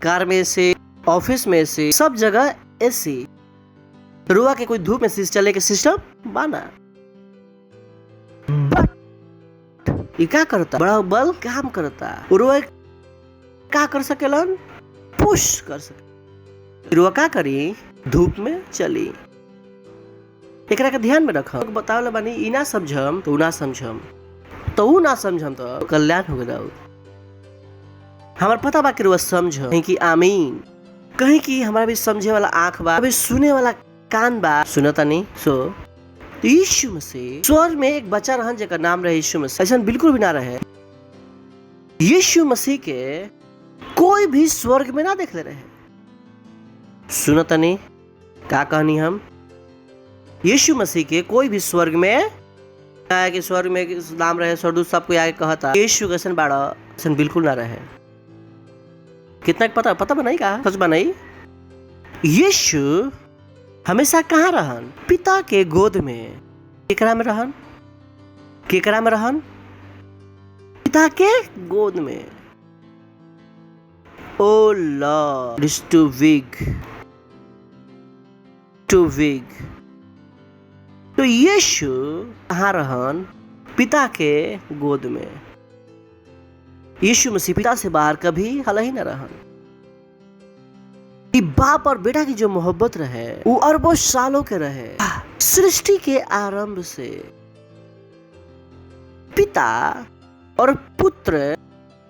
कार में से, ऑफिस में से, सब जगह एसी। रुआ के कोई धूप में से चले के सिस्टम बाना। बट ये क्या करता, बड़ा बल काम करता। रुआ क्या कर सकेलन, पुश कर सके। रुआ क्या करी, धूप में चली। एकरा के ध्यान में रखो, बतावले बानी ई ना समझम तो ना समझम, तो ऊ ना समझम तो कल्याण हो गया। हमार पता बा कि रुआ समझ कहीं कि आमीन, कहीं कि हमारा भी समझे वाला आंख बा, भी सुने वाला कान बा। सुनता नहीं सो यीशु मसीह स्वर्ग में एक बच्चा रहन जेकर नाम रहे यीशु मसीह। ऐसा बिल्कुल भी ना रहे। यीशु मसीह के कोई भी स्वर्ग में ना देख ले रहे। सुनता नहीं क्या कहनी हम, यीशु मसीह के कोई भी स्वर्ग में कि स्वर्ग में नाम रहे, स्वर्गदूत सबको आगे कहता यीशु कैसन बाड़ा, ऐसा बिल्कुल ना रहे। कितना पता बनाई का सच बनाई। यीशु हमेशा कहाँ रहन, पिता के गोद में। केकरा में रहन, केकरा में रहन, पिता के गोद में। Oh Lord is too big, too big. तो यीशु कहाँ रहन, पिता के गोद में। यीशु मसीह पिता से बाहर कभी हल ही न रहन। बाप और बेटा की जो मोहब्बत रहे वो अरबों सालों के रहे। सृष्टि के आरंभ से पिता और पुत्र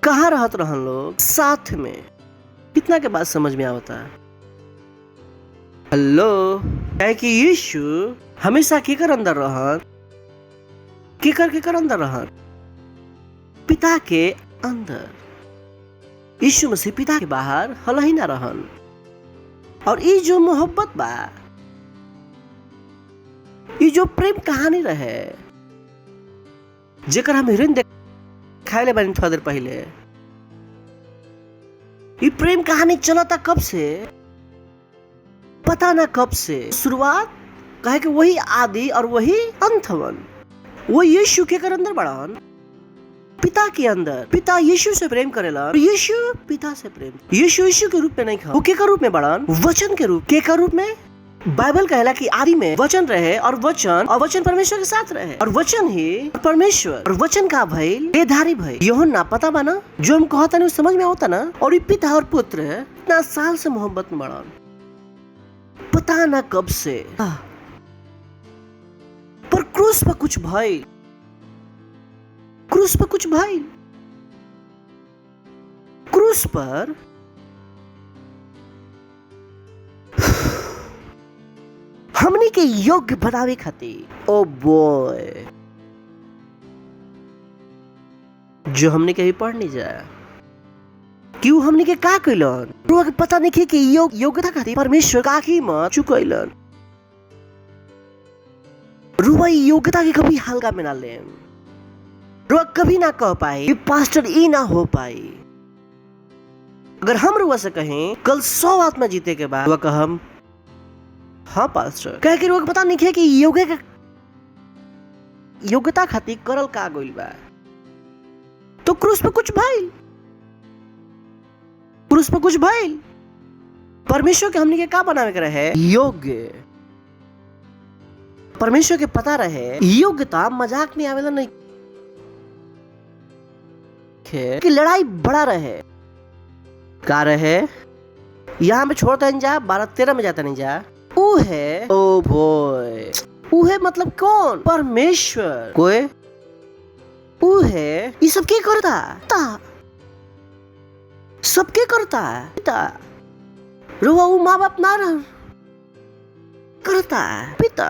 कहाँ रहत रहन लोग, साथ में। कितना के बाद समझ में आवता। हेलो, है कि यीशु हमेशा केकर अंदर रहन, केकर अंदर रहन, पिता के अंदर। यीशु मसीह पिता के बाहर हल ही ना रहन। और ये जो मोहब्बत बा, ये जो प्रेम कहानी रहे, जेकर हम हीरोइन देखाइले बानी थोड़ा देर पहले, ये प्रेम कहानी चलता कब से पता ना कब से। शुरुआत कहे कि वही आदि और वही अंतवन। वो यीशु के अंदर बढ़ान, पिता के अंदर। पिता यीशु से प्रेम करेला, यीशु पिता से प्रेम। यीशु के रूप में नहीं खा, वो के रूप में बढ़ान, वचन के रूप। के रूप में बाइबल कहला कि आदि में वचन रहे और वचन परमेश्वर के साथ रहे और वचन ही परमेश्वर। और वचन का भइल देहधारी भइल। यूहन्ना पता बा ना, जो हम कहता नहीं समझ में होता ना। और ये पिता और पुत्र इतना साल से मोहब्बत में बढ़ान, पता ना कब से। पर क्रूस पर कुछ भइल, क्रूस पर कुछ भइल। क्रूस पर हमनी के योग्य बनावे खातिर, ओ बॉय, जो हमने कभी पढ़ नहीं जाए। क्यों हमने के का कइलन, रुआ के पता नहीं कि योग्यता खातिर परमेश्वर का कीमत चुकइलन। रुआ योग्यता के कभी हल्का में ना ले। रुआ कभी ना कह पाए कि पास्टर ई ना हो पाई। अगर हम रुआ से कहें कल 100 आत्मा जीते के बाद, रुआ कहम हाँ पास्टर, कहे कि रुआ पता नहीं है कि योग्यता खातिर करल का गइल बा। तो क्रूस पे कुछ भइल, क्रूस पे कुछ भइल। परमेश्वर के हमनी के का बनावे के रहे, योग्य। परमेश्वर के पता रहे योग्यता मजाक में आवेला नहीं कि लड़ाई बड़ा रहे। का रहे, यहाँ में छोड़ता नहीं जा, 12-13 में जाता नहीं जा। ऊ है, ओ बॉय, ऊ है मतलब कौन, परमेश्वर। कोई ऊ है, ये सब क्या करता, सबके करता है पिता। रुआ ऊ माँ बाप ना रह करता है पिता।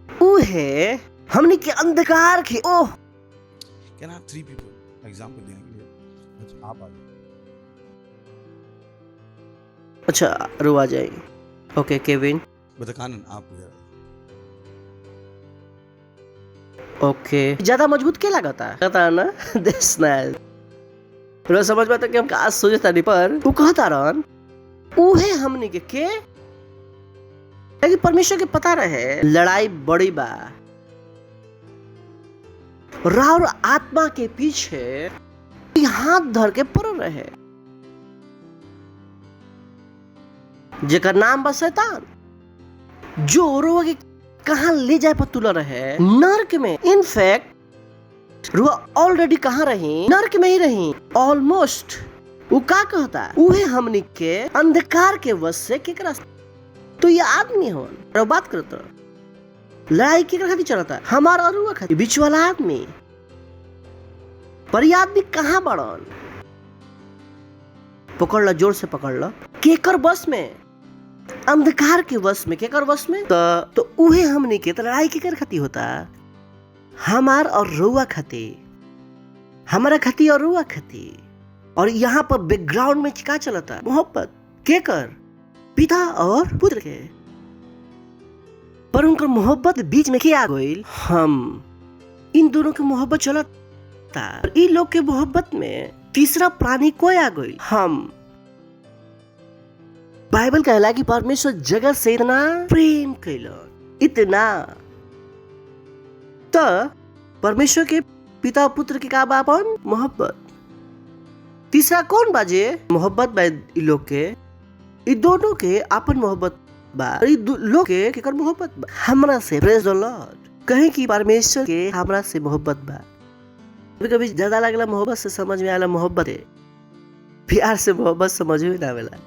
ऊ है हमने के अंधकार के। ओह, Can I have 3 people? Example देने के लिए अच्छा आप आ जाइए। अच्छा रुआ जाए। ओके केविन। बदकानन आप इधर। ओके, ज्यादा मजबूत क्या लगता है ना, दिस नाइस। रुआ समझ पाता कि हम का सोचता नहीं, पर वो कहता रहन ऊ है हमने के कि परमेश्वर के पता रहे लड़ाई बड़ी बा। राउर आत्मा के पीछे हाथ धर के पड़ रहे, जेकर नाम बा शैतान, जो रुआ के कहां ले जाए पर तुला रहे, नर्क में। इनफैक्ट रुआ ऑलरेडी कहां रही, नर्क में ही रही ऑलमोस्ट। वो का कहता, उहे हमनी के अंधकार के वश से केकरा, तो ये आदमी हो और बात करता, लड़ाई केकरा खातिर चलता, हमार और रुआ खातिर, बीच वाला आदमी। पर ये आदमी कहां बड़न, पकड़ ला, जोर से पकड़ ला। केकर बस में, अंधकार के वश में। केकर वश में, तो उहे हमनी के लड़ाई केकर खातिर होता, हमार और रुआ खातिर, हमारा खातिर और रुआ खातिर। और यहाँ पर बैकग्राउंड में क्या चलता, मोहब्बत केकर, पिता और पुत्र के। पर उनका मोहब्बत बीच में क्या आ गई, हम, इन दोनों की मोहब्बत चलता। इन लोग के मोहब्बत में तीसरा प्राणी कोई आ गई, हम। बाइबल कहला कि परमेश्वर जगत से इतना प्रेम कैलन, इतना। तो परमेश्वर के पिता पुत्र के का बापन मोहब्बत। तीसरा कौन बाजे, मोहब्बत बा इ लोग के, इ दोनों के अपन मोहब्बत बा, इ लोग के केकर मोहब्बत बा, हमरा से। Praise the Lord. कहे कि परमेश्वर के हमरा से मोहब्बत बा। कभी कभी ज्यादा लगला मोहब्बत से समझ में आला मोहब्बत है, प्यार से मोहब्बत समझ में ना आवेला।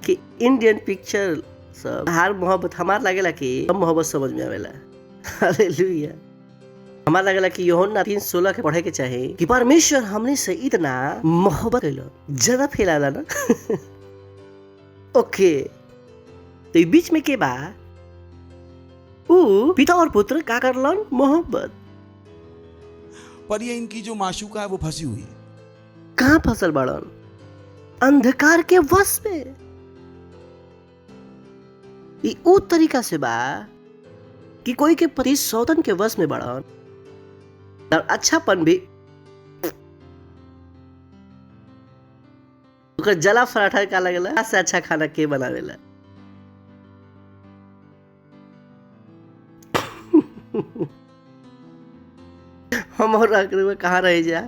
कि इंडियन पिक्चर सब हर मोहब्बत हमार लगेला कि हम मोहब्बत समझ में आवेला। हालेलुया। हमार लगेला कि यूहन्ना 3:16 के पढ़े के चाहे कि परमेश्वर हमने से इतना मोहब्बत कैलो, ज्यादा फैलाला ना। ओके, तो ये बीच में के बा, वो पिता और पुत्र का करलन, मोहब्बत। पर ये इनकी जो माशूका है वो फंसी हुई है। कहाँ फसल बड़न, अंधकार के वश में। ये उ तरीका से बा कि कोई के पति सौतन के वश में बड़न, और अच्छापन भी जला पराठा का लगेला से अच्छा खाना के बनावेला। हम और आखिर में कहाँ रह जा,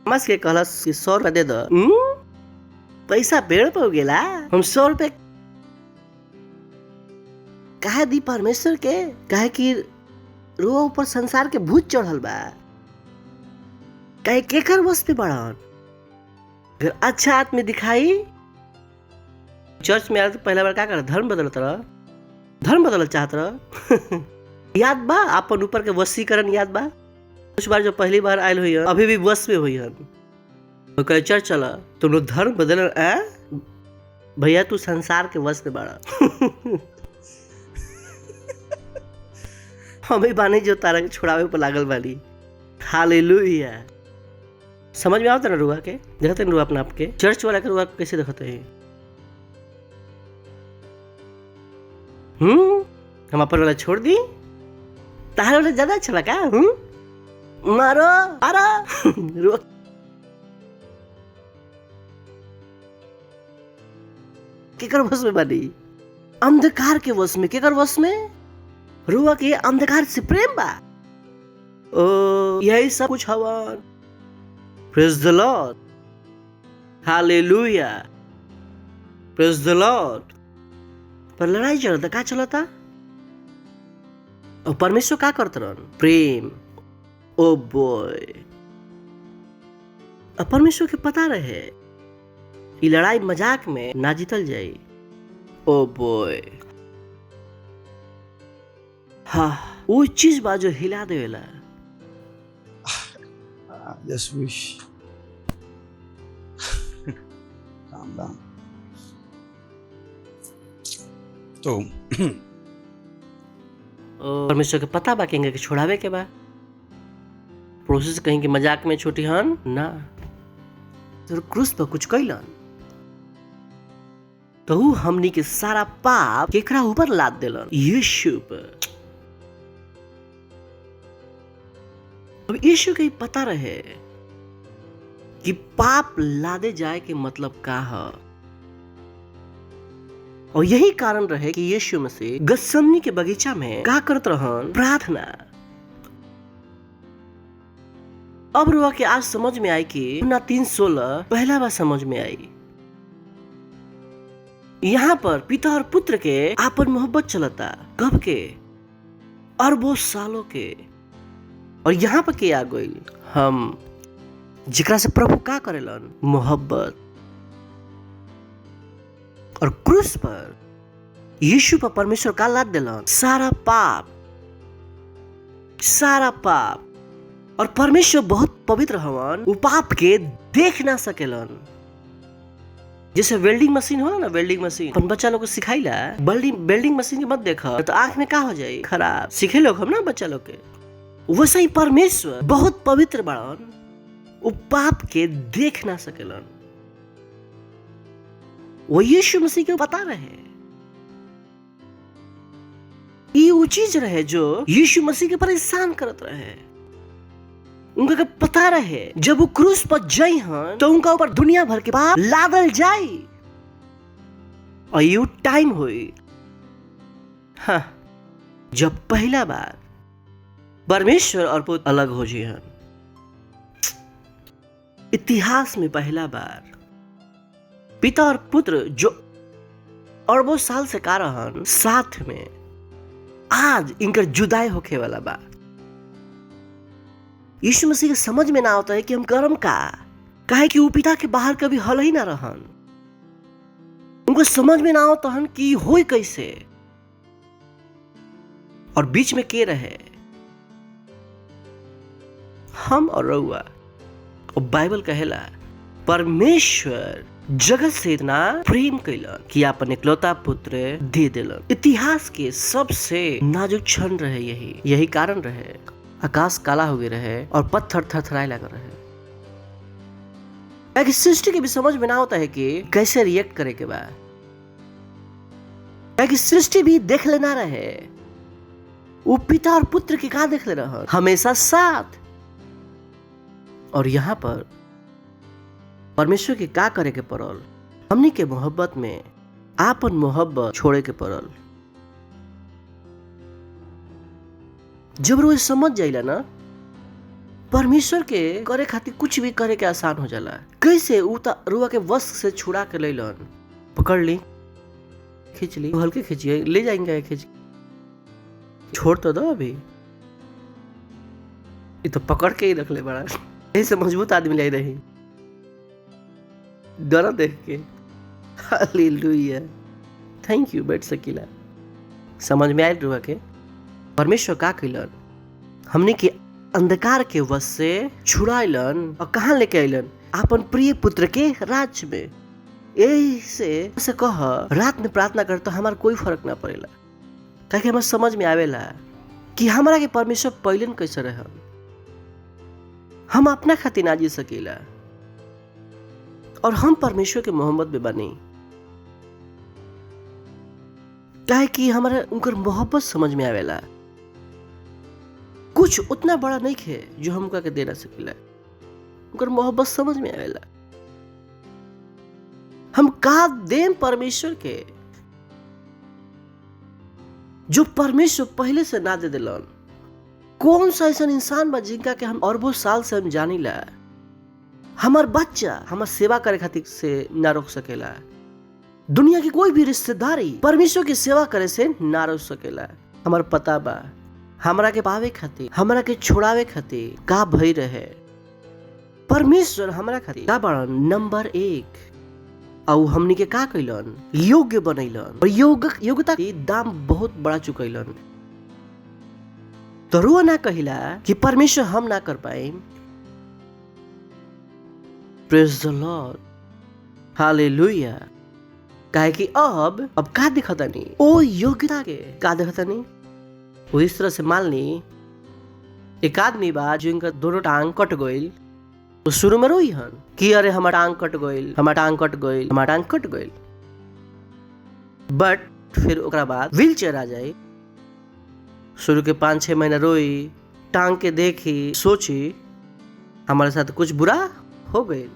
मस के कहलस कि 100 रुपया दे दो। पैसा पेड़ पे गेला, हम 100 रुपया काहे दी परमेश्वर के, काहे कि रुआ ऊपर संसार के भूत चढ़ल बा, काहे केकर वश पे बढ़न। फिर अच्छा आदमी दिखाई, चर्च में आए तो पहला बार क्या कर, धर्म बदल चाहत रह। याद बा अपन ऊपर के वशीकरण, याद बा कुछ बार जो पहली बार आयल हुई, अभी भी वश में हुई, तो कहे चर्च चला, तुम लोग धर्म बदल, भैया तू संसार के वश में बड़ा। हमें बानी जो तारा के छुड़ावे पर लागल बानी। हालेलुया। समझ में आवता ना रुआ के, देखते रुआ अपना आपके, चर्च वाला के रुआ कैसे देखते हैं। हम अपन वाला छोड़ दी, तारा वाला ज्यादा अच्छा लगा। मारो मारो रुआ। केकर वश में बानी, अंधकार के वश में। केकर वश में, रुआ के अंधकार से प्रेम बा। ओ यही सब कुछ हवन। Praise the Lord, hallelujah, praise the Lord. पर लड़ाई चलता, का चलता, और परमेश्वर का करत रहन, प्रेम। ओ बॉय, अब परमेश्वर के पता रहे ये लड़ाई मजाक में ना जीतल जाए। ओ बॉय, हाँ वो चीज बा जो हिला देवेला। Just wish. Calm down. तो परमेश्वर के पता बा कहेंगे कि छोड़ावे के बा, प्रोसेस कहेंगे मजाक में छोटी हन ना। तो क्रूस पर कुछ कैलन, तो हमनी के सारा पाप केकरा ऊपर लाद देलन, यीशु पर। अब यीशु के पता रहे कि पाप लादे जाए के मतलब का है, और यही कारण रहे कि यीशु मसीह गतसमनी के बगीचा में का करत रहन, प्रार्थना। अब रुआ के आज समझ में आई कि ना 3:16 पहला बार समझ में आई। यहाँ पर पिता और पुत्र के आपन मोहब्बत चलता कब के, अरबों सालों के। और यहाँ पर के आ गई हम, जिकरा से प्रभु का करेलन मोहब्बत। और क्रूस पर यीशु पर परमेश्वर का लाद दिलन सारा पाप। और परमेश्वर बहुत पवित्र हवन, वो पाप के देख ना सकेलन। जैसे वेल्डिंग मशीन होला ना, वेल्डिंग मशीन अपन बच्चा लोग को सिखाइला, वेल्डिंग मशीन के मत देखा तो आंख में का हो जाए खराब, सीखे लोग हम ना बच्चा लोग के। वैसे ही परमेश्वर बहुत पवित्र बड़न, वो पाप के देख ना सकेलन। वो यीशु मसीह के पता रहे, ये वो चीज रहे जो यीशु मसीह के परेशान करत रहे। उनका पता रहे जब वो क्रूस पर जाई हन तो उनका ऊपर दुनिया भर के पाप लादल जाई। और ये टाइम हुई हाँ, जब पहला बार परमेश्वर और पुत्र अलग हो जी हन। इतिहास में पहला बार पिता और पुत्र जो अरबों साल से का रहन साथ में, आज इनकर जुदाई होके वाला बा। यीशु मसीह के समझ में ना आता है कि हम करम का, काहे कि वो पिता के बाहर कभी हल ही ना रहन। उनको समझ में ना आता हन कि होई कैसे। और बीच में के रहे हम और रउआ। और बाइबल कहेला परमेश्वर जगत से इतना प्रेम कैलन कि अपन इकलौता पुत्र दे दिलन। इतिहास के सबसे नाजुक क्षण रहे यही कारण रहे। आकाश काला हो गए रहे और पत्थर थरथराए लगे रहे। एक सृष्टि के भी समझ में ना होता है कि कैसे रिएक्ट करे के बाद। एक सृष्टि भी देख लेना रहे, वो पिता और पुत्र के कहा देख ले रहा हमेशा साथ। और यहाँ पर परमेश्वर के का करे के पड़ल, हमनी के मोहब्बत में आपन मोहब्बत छोड़े के पड़ल। जब रोज समझ जाइला ना, परमेश्वर के करे खातिर कुछ भी करे के आसान हो जाला। कैसे रुआ के वश से छुड़ा के ले लन, पकड़ ली, खींच ली, हल्के खींचिए, ले जाएंगे खींच, छोड़ तो दो अभी। ये तो पकड़ के ही रख ले बड़ा, ऐसे मजबूत आदमी ले रही डरा देख के। हालेलुया, थैंक यू बैठ सकीला। समझ में आयल रुआ के परमेश्वर का कैलन, हमने के अंधकार के वश से छुड़ाइलन और कहाँ लेके आइलन अपन प्रिय पुत्र के राज्य में। ऐसे कह रात में प्रार्थना कर तो हमारा कोई फर्क ना पड़ेला, ताकि हमें समझ में आवेला कि हमारा के परमेश्वर पहले कैसे रहे। हम अपना खातिर ना जी सकेला और हम परमेश्वर के मोहब्बत में बनी, काहे कि हमारा उनकर मोहब्बत समझ में आवेला। कुछ उतना बड़ा नहीं है जो हम के दे ना सकेला, उनकर मोहब्बत समझ में आवेला। हम का दें परमेश्वर के जो परमेश्वर पहले से ना दे दिलन। कौन सा ऐसा इंसान बा जिनका के हम अरबों साल से हम जानीला। हमार बच्चा हमार सेवा करे खातिर से ना रोक सकेला। दुनिया की कोई भी रिश्तेदारी परमेश्वर की सेवा करे से ना रोक सकेला। हमार पता बा हमरा के पावे खातिर, हमरा के छोड़ावे खातिर का भई रहे। परमेश्वर हमरा खातिर का बड़ा नंबर 1 और हमनी के का कैलन, योग्य बनैलन और योग्यता के दाम बहुत बड़ा चुकैलन। तो रुआ ना कहिला कि परमेश्वर हम ना कर पाए। Praise the Lord, hallelujah. काहे कि अब का दिखता नहीं, ओ योग्यता के का दिखता नहीं। वो इस तरह से मान ली एक आदमी बा जिनका दोनों टांग कट गईल, तो शुरू में रोई हन कि अरे हमारा टांग कट गईल, हमारा टांग कट गईल, हमारा टांग कट गईल। बट फिर ओकरा बाद व्हील चेयर आ जाए। शुरू के 5-6 महीना रोई, टांग के देखी, सोची हमारे साथ कुछ बुरा हो गई,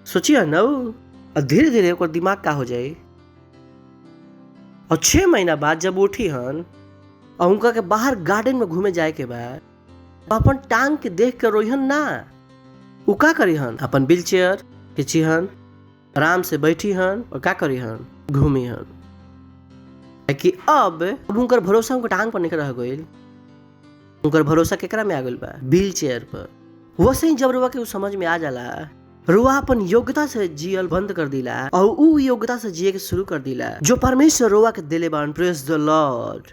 सोचिए ना। और धीरे धीरे ओकर दिमाग का हो जाए। और 6 महीना बाद जब उठी हन और उनका के बाहर गार्डन में घूमे जाए के बाद अपन टांग के देख के रोहन ना, उ का करी हन अपन व्हील चेयर खींची हन, आराम से बैठी हन और का करी हन घूमी हन। कि अब उनकर भरोसा उनकर टांग पर निकल रह गइल, उनकर भरोसा केकरा में आ गइल बा व्हील चेयर पर। वैसे ही जब रुआ के उ समझ में आ जाला, रुआ अपन योग्यता से जियल बंद कर दिला और उ योग्यता से जिए के शुरू कर दिला जो परमेश्वर रुआ के दिले बान। Praise the Lord.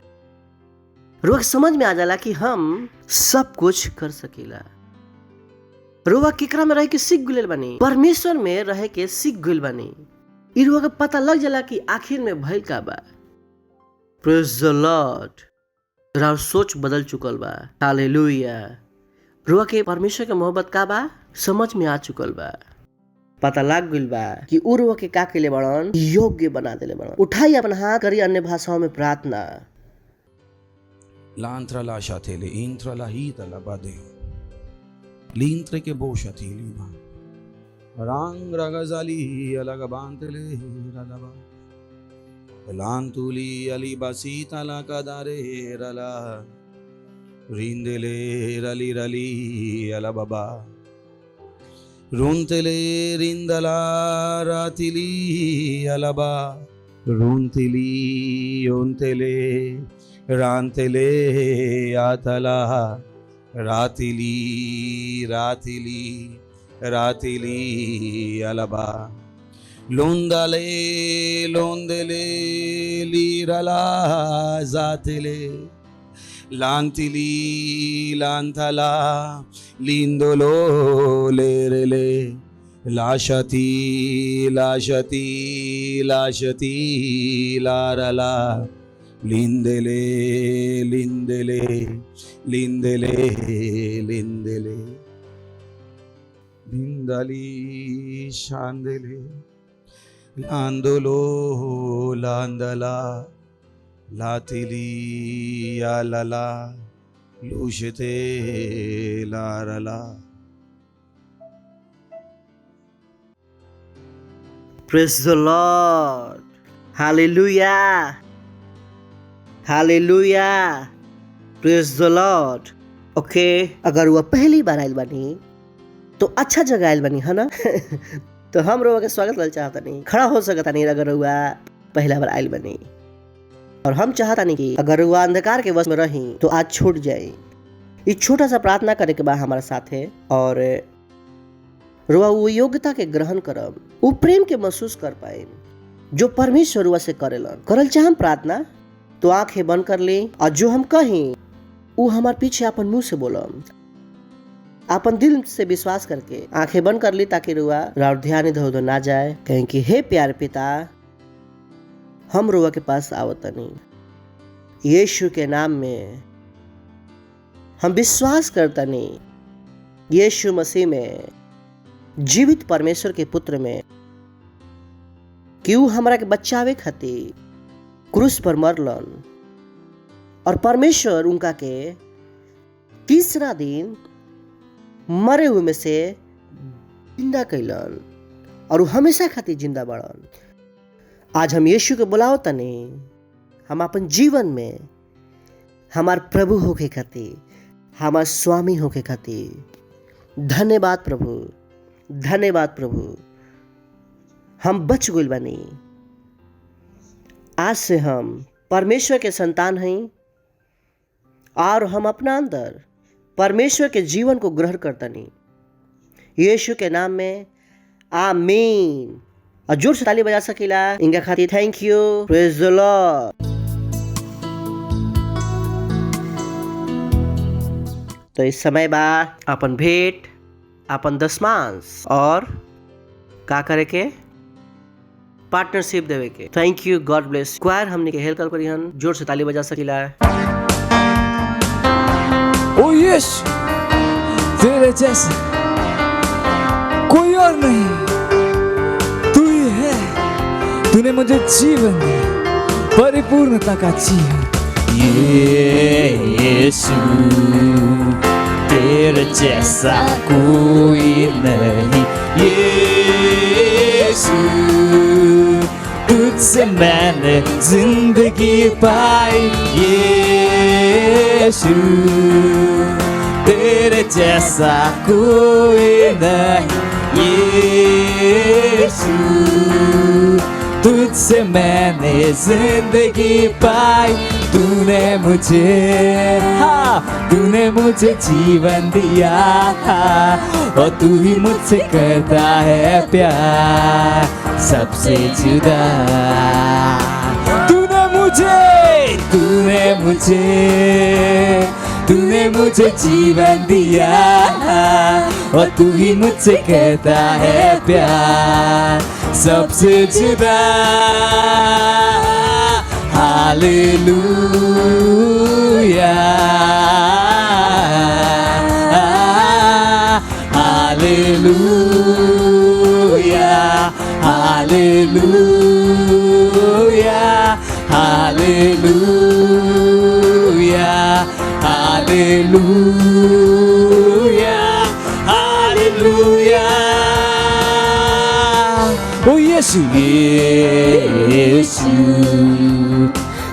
रुआ के समझ में आ जाला कि हम सब कुछ कर सकीला। रुआ केकरा में रह के सीख गइल बानी, परमेश्वर में रह के सीख गइल बानी। इ रुआ के पता लग जाला कि आखिर में भइल का बा। Praise the Lord. रुआ सोच बदल चुकल बा। हालेलुया। रुआ के परमेश्वर के मोहब्बत का बा समझ में आ चुकल बा। पता लग गइल बा कि उ रुआ के का कइले बड़न, योग्य बना देले बड़न। उठाई अपन हाथ, करी अन्य भाषाओं में प्रार्थना। लांत्रा ला शाथेले इंत्रा ला ही तला बादे लींत्रे के बोशा थीली बा रांग रगजाली अलग बांतले रलबा लांतुली अली बसी तला कदारे रला रिंदले रली रली अला बाबा रुंतले रिंदला रातिली अलबा रुंतिली ओंतले रांतले आतला रातिली रातिली रातिली अलबा लोंदले लोंदले लीरला जातले लांतिली लांतला लिंदोलो लेरले लाशती लाशती लाशती लारला लिंदले लिंदले लिंदले लिंदले लिंदली शांदले लांदोलो लांदला लातिली यालला लुशते लारला। Praise the Lord. Hallelujah. Hallelujah. Praise the Lord. Okay, अगर वह पहली बार आयल बानी तो अच्छा जगह आयल बानी है ना। तो हम रोवा के स्वागत कर चाहता नहीं, खड़ा हो सकता नहीं अगर वह पहला बार आयल बानी। और हम चाहता नहीं कि अगर वह अंधकार के वश में रही तो आज छूट जाए। ये छोटा सा प्रार्थना करने के बाद हमारे साथ है और रुआ वो योग्यता के ग्रहण करब, वो प्रेम के महसूस कर पाए जो परमेश्वर रुआ से करेलन। करल चाहे हम प्रार्थना तो आंखें बंद कर ली और जो हम कहीं वो हमारे पीछे अपन मुंह से बोलम, अपन दिल से विश्वास करके आंखें बंद कर ली ताकि रुआ राउर ध्यान इधर उधर ना जाए। कहें कि हे प्यारे पिता, हम रुआ के पास आवतनी यीशु के नाम में हम विश्वास करतनी, यीशु मसीह में जीवित परमेश्वर के पुत्र में कि ऊ हमरा के बचावे खातिर क्रूस पर मरलन और परमेश्वर उनका के तीसरा दिन मरे हुए में से जिंदा कैलन और वो हमेशा खातिर जिंदा बढ़न। आज हम यीशु के बुलाओ तनी, हम अपन जीवन में हमार प्रभु होके खातिर, हमार स्वामी होके खातिर धन्यवाद प्रभु, धन्यवाद प्रभु। हम बच गइल बानी। आज से हम परमेश्वर के संतान हैं और हम अपना अंदर परमेश्वर के जीवन को ग्रहण करतनी यीशु के नाम में, आमीन। और जोर से ताली बजा सकीला इनका खातिर thank you. Praise the Lord. तो इस समय बाद अपन भेंट, अपन दशमांश और का करे के पार्टनरशिप देवे के। Thank you, God bless. Choir हमने के हेल्प करी हन, जोर से ताली बजा सकीला। ओ यस, तेरे जैसा कोई और नहीं, तू ही है। तूने मुझे जीवन दिया, परिपूर्णता का जीवन। यीशु, तेरे जैसा कोई नहीं। यीशु, तुझसे मैंने जिंदगी पाई। यीशु, तेरे जैसा कोई नहीं यीशु, तुझसे मैंने जिंदगी पाई, तूने मुझे जीवन दिया, और तू ही मुझसे करता है प्यार सबसे जुदा। तूने मुझे जीवन दिया, और तू ही मुझसे कहता है प्यार सबसे जुदा। Hallelujah, hallelujah, hallelujah, hallelujah, hallelujah, hallelujah. ओ यीशु, यीशु,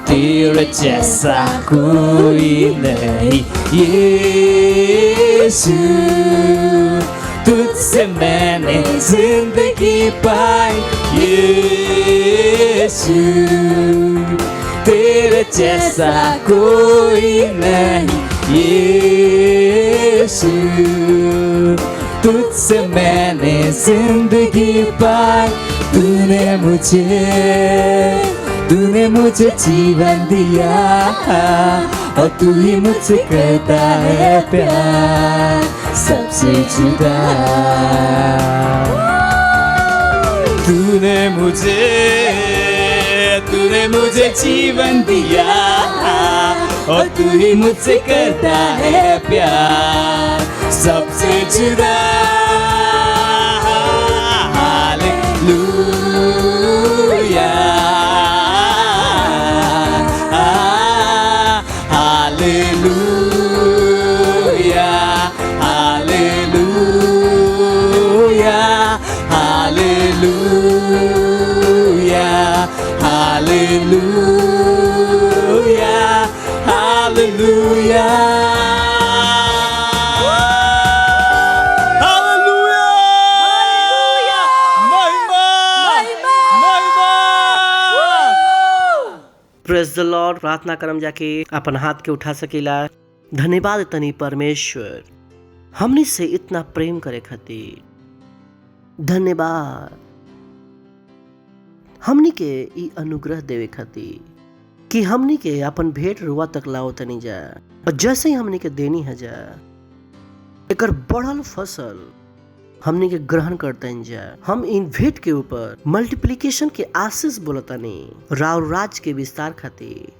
तेरे जैसा कोई नहीं यीशु, तुझसे मैंने जिंदगी पाई यीशु, तेरे जैसा कोई नहीं यीशु, तुझसे मैंने जिंदगी पाई, तूने मुझे जीवन दिया, और तू ही मुझसे करता है प्यार सबसे जुदा। तूने मुझे जीवन दिया, और तू ही मुझसे करता है प्यार सबसे जुदा। Hallelujah, hallelujah, hallelujah, hallelujah, hallelujah, hallelujah, hallelujah, महिमा, महिमा। Praise the Lord. प्रार्थना करम जाके अपन हाथ के उठा सकीला। धन्यवाद तनी परमेश्वर हमनी से इतना प्रेम करे खातिर। धन्यवाद हमनी के ई अनुग्रह देवे खातिर कि हमनी के अपन भेंट रुआ तक लाओ तनी जा, और जैसे ही हमनी के देनी है जा, एकर बढ़ल फसल हमनी के ग्रहण करते जा। हम इन भेंट के ऊपर मल्टीप्लिकेशन के आशीष बोलतानी, राव राज के विस्तार खातिर।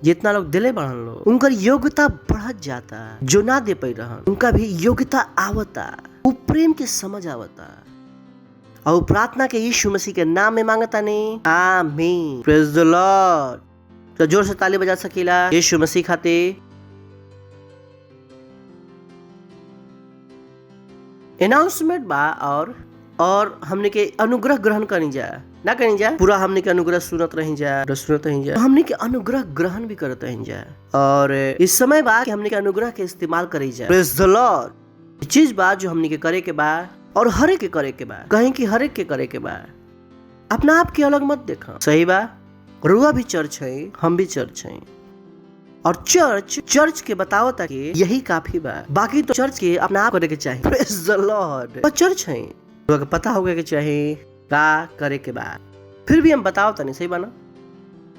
जितना लोग दिले बढ़न लो, उनका योग्यता बढ़त जाता, जो ना दे पाई रहन उनका भी योग्यता आवता, वो प्रेम के समझ आवता। और प्रार्थना के यीशु मसीह के नाम में मांगता नहीं, आमीन। Praise the Lord. तो जोर से ताली बजा सकीला यीशु मसीह खातिर। अनाउंसमेंट बा और हमने के अनुग्रह ग्रहण करनी जा, ना करनी जा पूरा हमने के अनुग्रह सुनत रही जा, हमने के अनुग्रह ग्रहण भी करते रही जा। और इस समय बा कि हमने के अनुग्रह के इस्तेमाल करी जा। Praise the Lord. चीज बा जो हमने के करे के बा, और हरे के करे के बा, कहीं कि हरे के करे के बा। अपना आप के अलग मत देखा, सही बा। रुआ भी चर्च है, हम भी चर्च है, और चर्च के बतावता कि यही काफी बा। बाकी तो चर्च के अपना आप करे के चाहिए। Praise the Lord. तो चर्च है, रुआ के पता होगा कि चाहिए का करे के बा। फिर भी हम बताओ तनी, सही बा ना?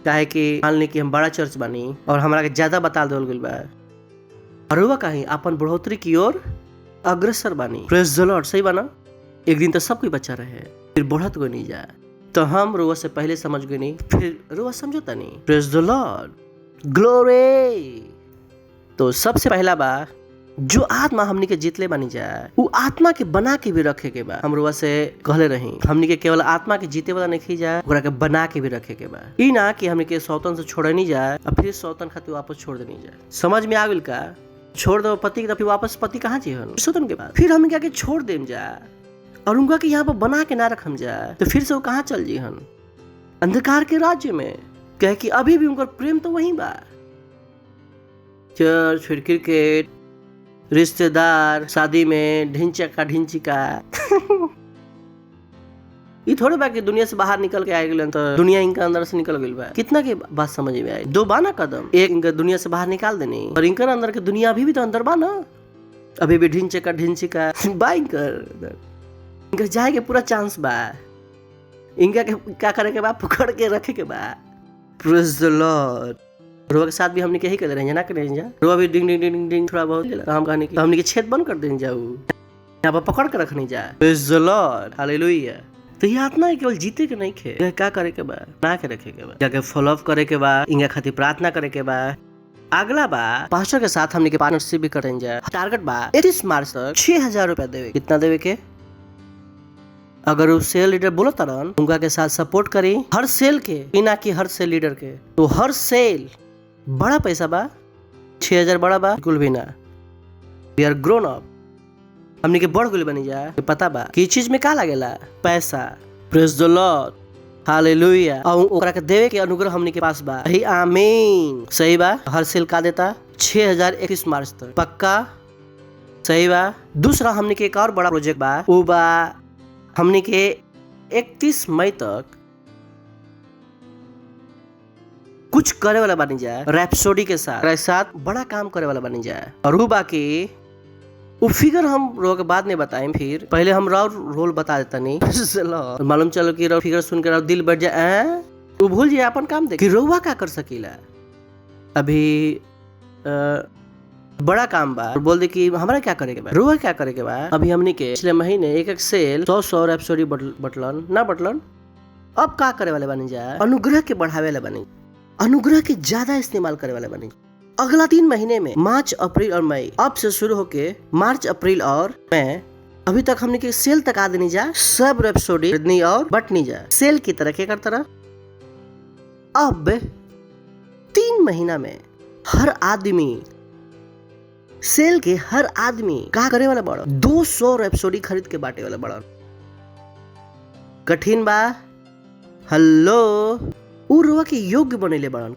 चाहे कि मान ली कि हम बड़ा चर्च बानी और हमरा के ज्यादा बता देवल गइल बा, और रुआ कहीं अपन बढ़ोतरी की ओर अग्रसर बानी। Praise the Lord. सही बा ना? एक दिन तो सब कोई बच्चा रहे, फिर बढ़त गई नहीं जा, तो हम रुआ से पहले समझ गए नहीं, फिर रुआ समझोता नहीं। Praise the Lord. ग्लोरी। तो सबसे पहला बा जो आत्मा हमनी के जीतले बानी जा, वो आत्मा के बना के भी रखे के बा। हम रुआ से कहले रही, हमनी के केवल आत्मा के जीते वाला नहीं जा, ओकरा के बना के भी रखे के बा। ई ना कि हमनी के सौतन से छोड़े नहीं जा और फिर सौतन खातिर वापस छोड़ देनी जा। समझ में आ गइल का? छोड़ दो पति के, फिर वापस पति कहाँ चाहिए सौतन के बाद? फिर हम क्या छोड़ देम जा और उनका के यहाँ पर बना के ना रखम जा, तो फिर से वो कहाँ चल जी हन? अंधकार के राज्य में। कहे कि अभी भी उनका प्रेम तो वहीं बा। चर्च, फिर क्रिकेट, रिश्तेदार शादी में ढिंचका ढिंचिका ये थोड़े बा कि दुनिया से बाहर निकल के आ गए तो दुनिया इनका अंदर से निकल गई बा। कितना की बात समझ में आई? 2 बाना कदम, एक इनका दुनिया से बाहर निकाल देनी और इनका अंदर के दुनिया अभी भी तो अंदर बा ना, अभी भी ढिंचका ढिंचिका बा इनका जाए के पूरा चांस बा। इनका क्या करे के बा? पकड़ के रखे के बा। Praise the Lord. रुआ के साथ भी हमने यही कर रहे हैं ना, कर रहे हैं रुआ भी डिंग डिंग डिंग डिंग थोड़ा बहुत काम करने की हमने के छेद बंद कर दें जाऊ, यहाँ पर पकड़ के रखनी जा। Praise the Lord, hallelujah. तो ये आत्मा है केवल जीते के नहीं खे, क्या करे के बा? ना के रखे के बा, जाके फॉलो अप करे के बा, इनका खातिर प्रार्थना करे के बा। अगला बा पास्टर के साथ हमने के पार्टनरशिप भी करें जा। टारगेट बा 31 मार्च तक 6000 रुपया देवे। कितना देवे के? अगर वो सेल लीडर बोलो तरन उनका के साथ सपोर्ट करी हर सेल के, बिना की हर सेल लीडर के, तो हर सेल बड़ा पैसा बा। 6000 बड़ा बा? बिल्कुल भी ना। वी आर ग्रोन अप, हमने के बड़ गुल बनी जा। पता बा कि चीज में का लागेला? पैसा। Praise the Lord, hallelujah. और ओकरा के देवे के अनुग्रह हमने के पास बा। ही आमीन। सही बा। हर सेल का देता 6000 31 मार्च तक पक्का। सही बा। दूसरा हमने के एक और बड़ा प्रोजेक्ट बा, वो बा हमने के 31 मई तक कुछ करे वाला बनी जाए रैप्सोडी के साथ बड़ा काम करे वाला बनी जाए। और वो बाकी वो फिगर हम रोक बाद में बताएं, फिर पहले हम रोल बता देता नहीं मालूम चलो कि फिगर सुन के दिल बढ़ जाए, वो भूल जाए अपन काम देख कि रोवा क्या कर सकीला। अभी बड़ा काम बा, बोल दे कि हमारा क्या करे के बा, रोवा क्या करे के बा। अभी हमने के पिछले महीने एक सेल 100 रैप्सोडी बटलन ना बटलन। अब का करे वाले बनी जाए? अनुग्रह के बढ़ावे वाले बनी, अनुग्रह के ज्यादा इस्तेमाल करे वाले बनी। अगला 3 महीने में मार्च अप्रैल और मई, अब से शुरू होके मार्च अप्रैल और मई अभी तक हमने के सेल तक आ देनी जा। सब रैप्सोडी खरीदनी और बटनी जा सेल की तरह के करता रहा। अब 3 महीना में हर आदमी सेल के हर आदमी का करे वाला बड़ा 200 रैप्सोडी खरीद के बांटे वाला बड़ा। कठिन बा? हेलो। उ रुआ के योग्य बनेले बड़न।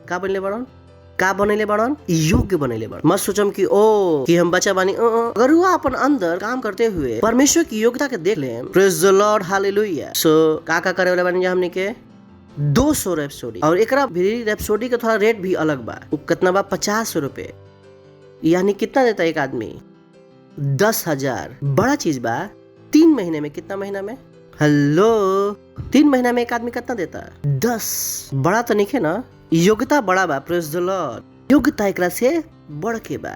का बनेले बड़न? का बनेले बड़न? योग्य बनेले बड़न। मत सोचम कि कि हम बच्चा बानी। अगर वो अपन अंदर काम करते हुए परमेश्वर की योग्यता के देख ले। Praise the Lord, hallelujah. सो का करे वाला बनी जा हमने के 200 रैप्सोडी। और एकरा भी रैप्सोडी का थोड़ा रेट भी अलग बा। वो कितना बा? 50 रुपए। यानी कितना देता एक आदमी? 10,000। बड़ा चीज बा। 3 महीने में कितना महीना में? हेलो, 3 महीना में एक आदमी कितना देता? 10। बड़ा तो नहीं है ना? योग्यता बड़ा बा। Praise the Lord. योग्यता एकरा से बढ़ के बा।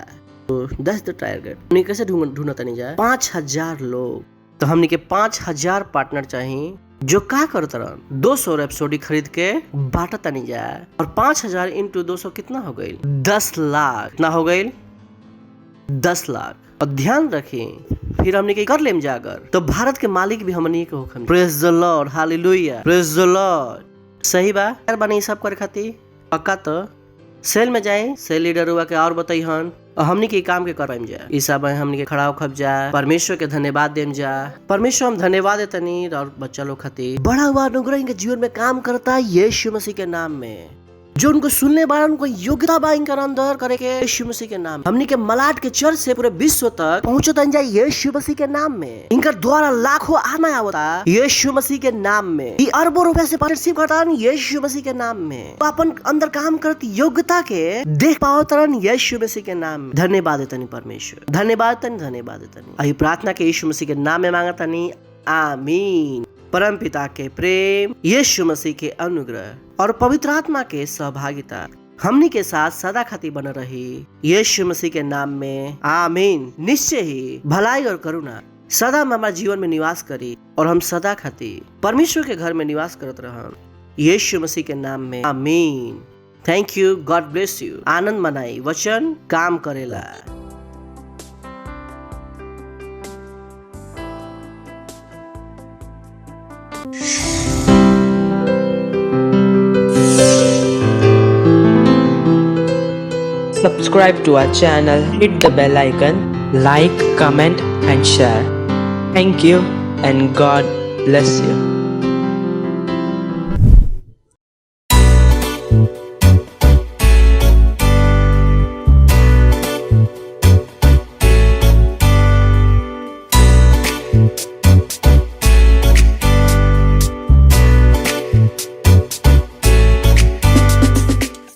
तो 10 द टारगेट हमने कैसे ढूंढता नहीं जाए? 5000 लोग। तो हमने के 5000 पार्टनर चाहिए जो का करता रहा 200 रैप्सोडी खरीद के बांटता नहीं जाए। और 5000 इंटू 200 कितना हो गई? 10 लाख ना हो गई? 10 लाख। और ध्यान रखें फिर हमने के कर लेम जागर तो भारत के मालिक भी हमने के होखम। Praise the Lord, hallelujah. Praise the Lord. सही बा। बनी सब करे खातिर पक्का तो सेल में जाए, सेल लीडर हुआ के और बताई हन और हमने के काम के कर पाएम जा। इस सब हमने के खड़ा खप जा, परमेश्वर के धन्यवाद देम जा। परमेश्वर हम धन्यवाद देतनी और बच्चा लोग खातिर बड़ा हुआ अनुग्रह इनके जीवन में काम करता है यीशु मसीह के नाम में। जो उनको सुनने वाला उनको योग्यता बा इनका अंदर करे के यीशु मसीह के नाम। हमने के मलाड के चर्च से पूरे विश्व तक पहुंचता जाए यीशु मसीह के नाम में। इनका द्वारा लाखों आत्मा आवता यीशु मसीह के नाम में। अरबों रुपए से पार्टनरशिप करता यीशु मसीह के नाम में। तो अपन अंदर काम करती योग्यता के देख पाओ तरन यीशु मसीह के नाम में। धन्यवाद देतनी परमेश्वर, धन्यवाद देतनी। अही प्रार्थना के यीशु मसीह के नाम में मांगतनी, आमीन। परम पिता के प्रेम, यीशु मसीह के अनुग्रह और पवित्र आत्मा के सहभागिता हमनी के साथ सदा खातिर बन रही यीशु मसीह के नाम में, आमीन। निश्चय ही भलाई और करुणा सदा हमारे जीवन में निवास करी और हम सदा खातिर परमेश्वर के घर में निवास करत रहन यीशु मसीह के नाम में, आमीन। Thank you, God bless you. आनंद मनाई, वचन काम करेला। Subscribe to our channel, hit the bell icon, like, comment and share. Thank you and God bless you.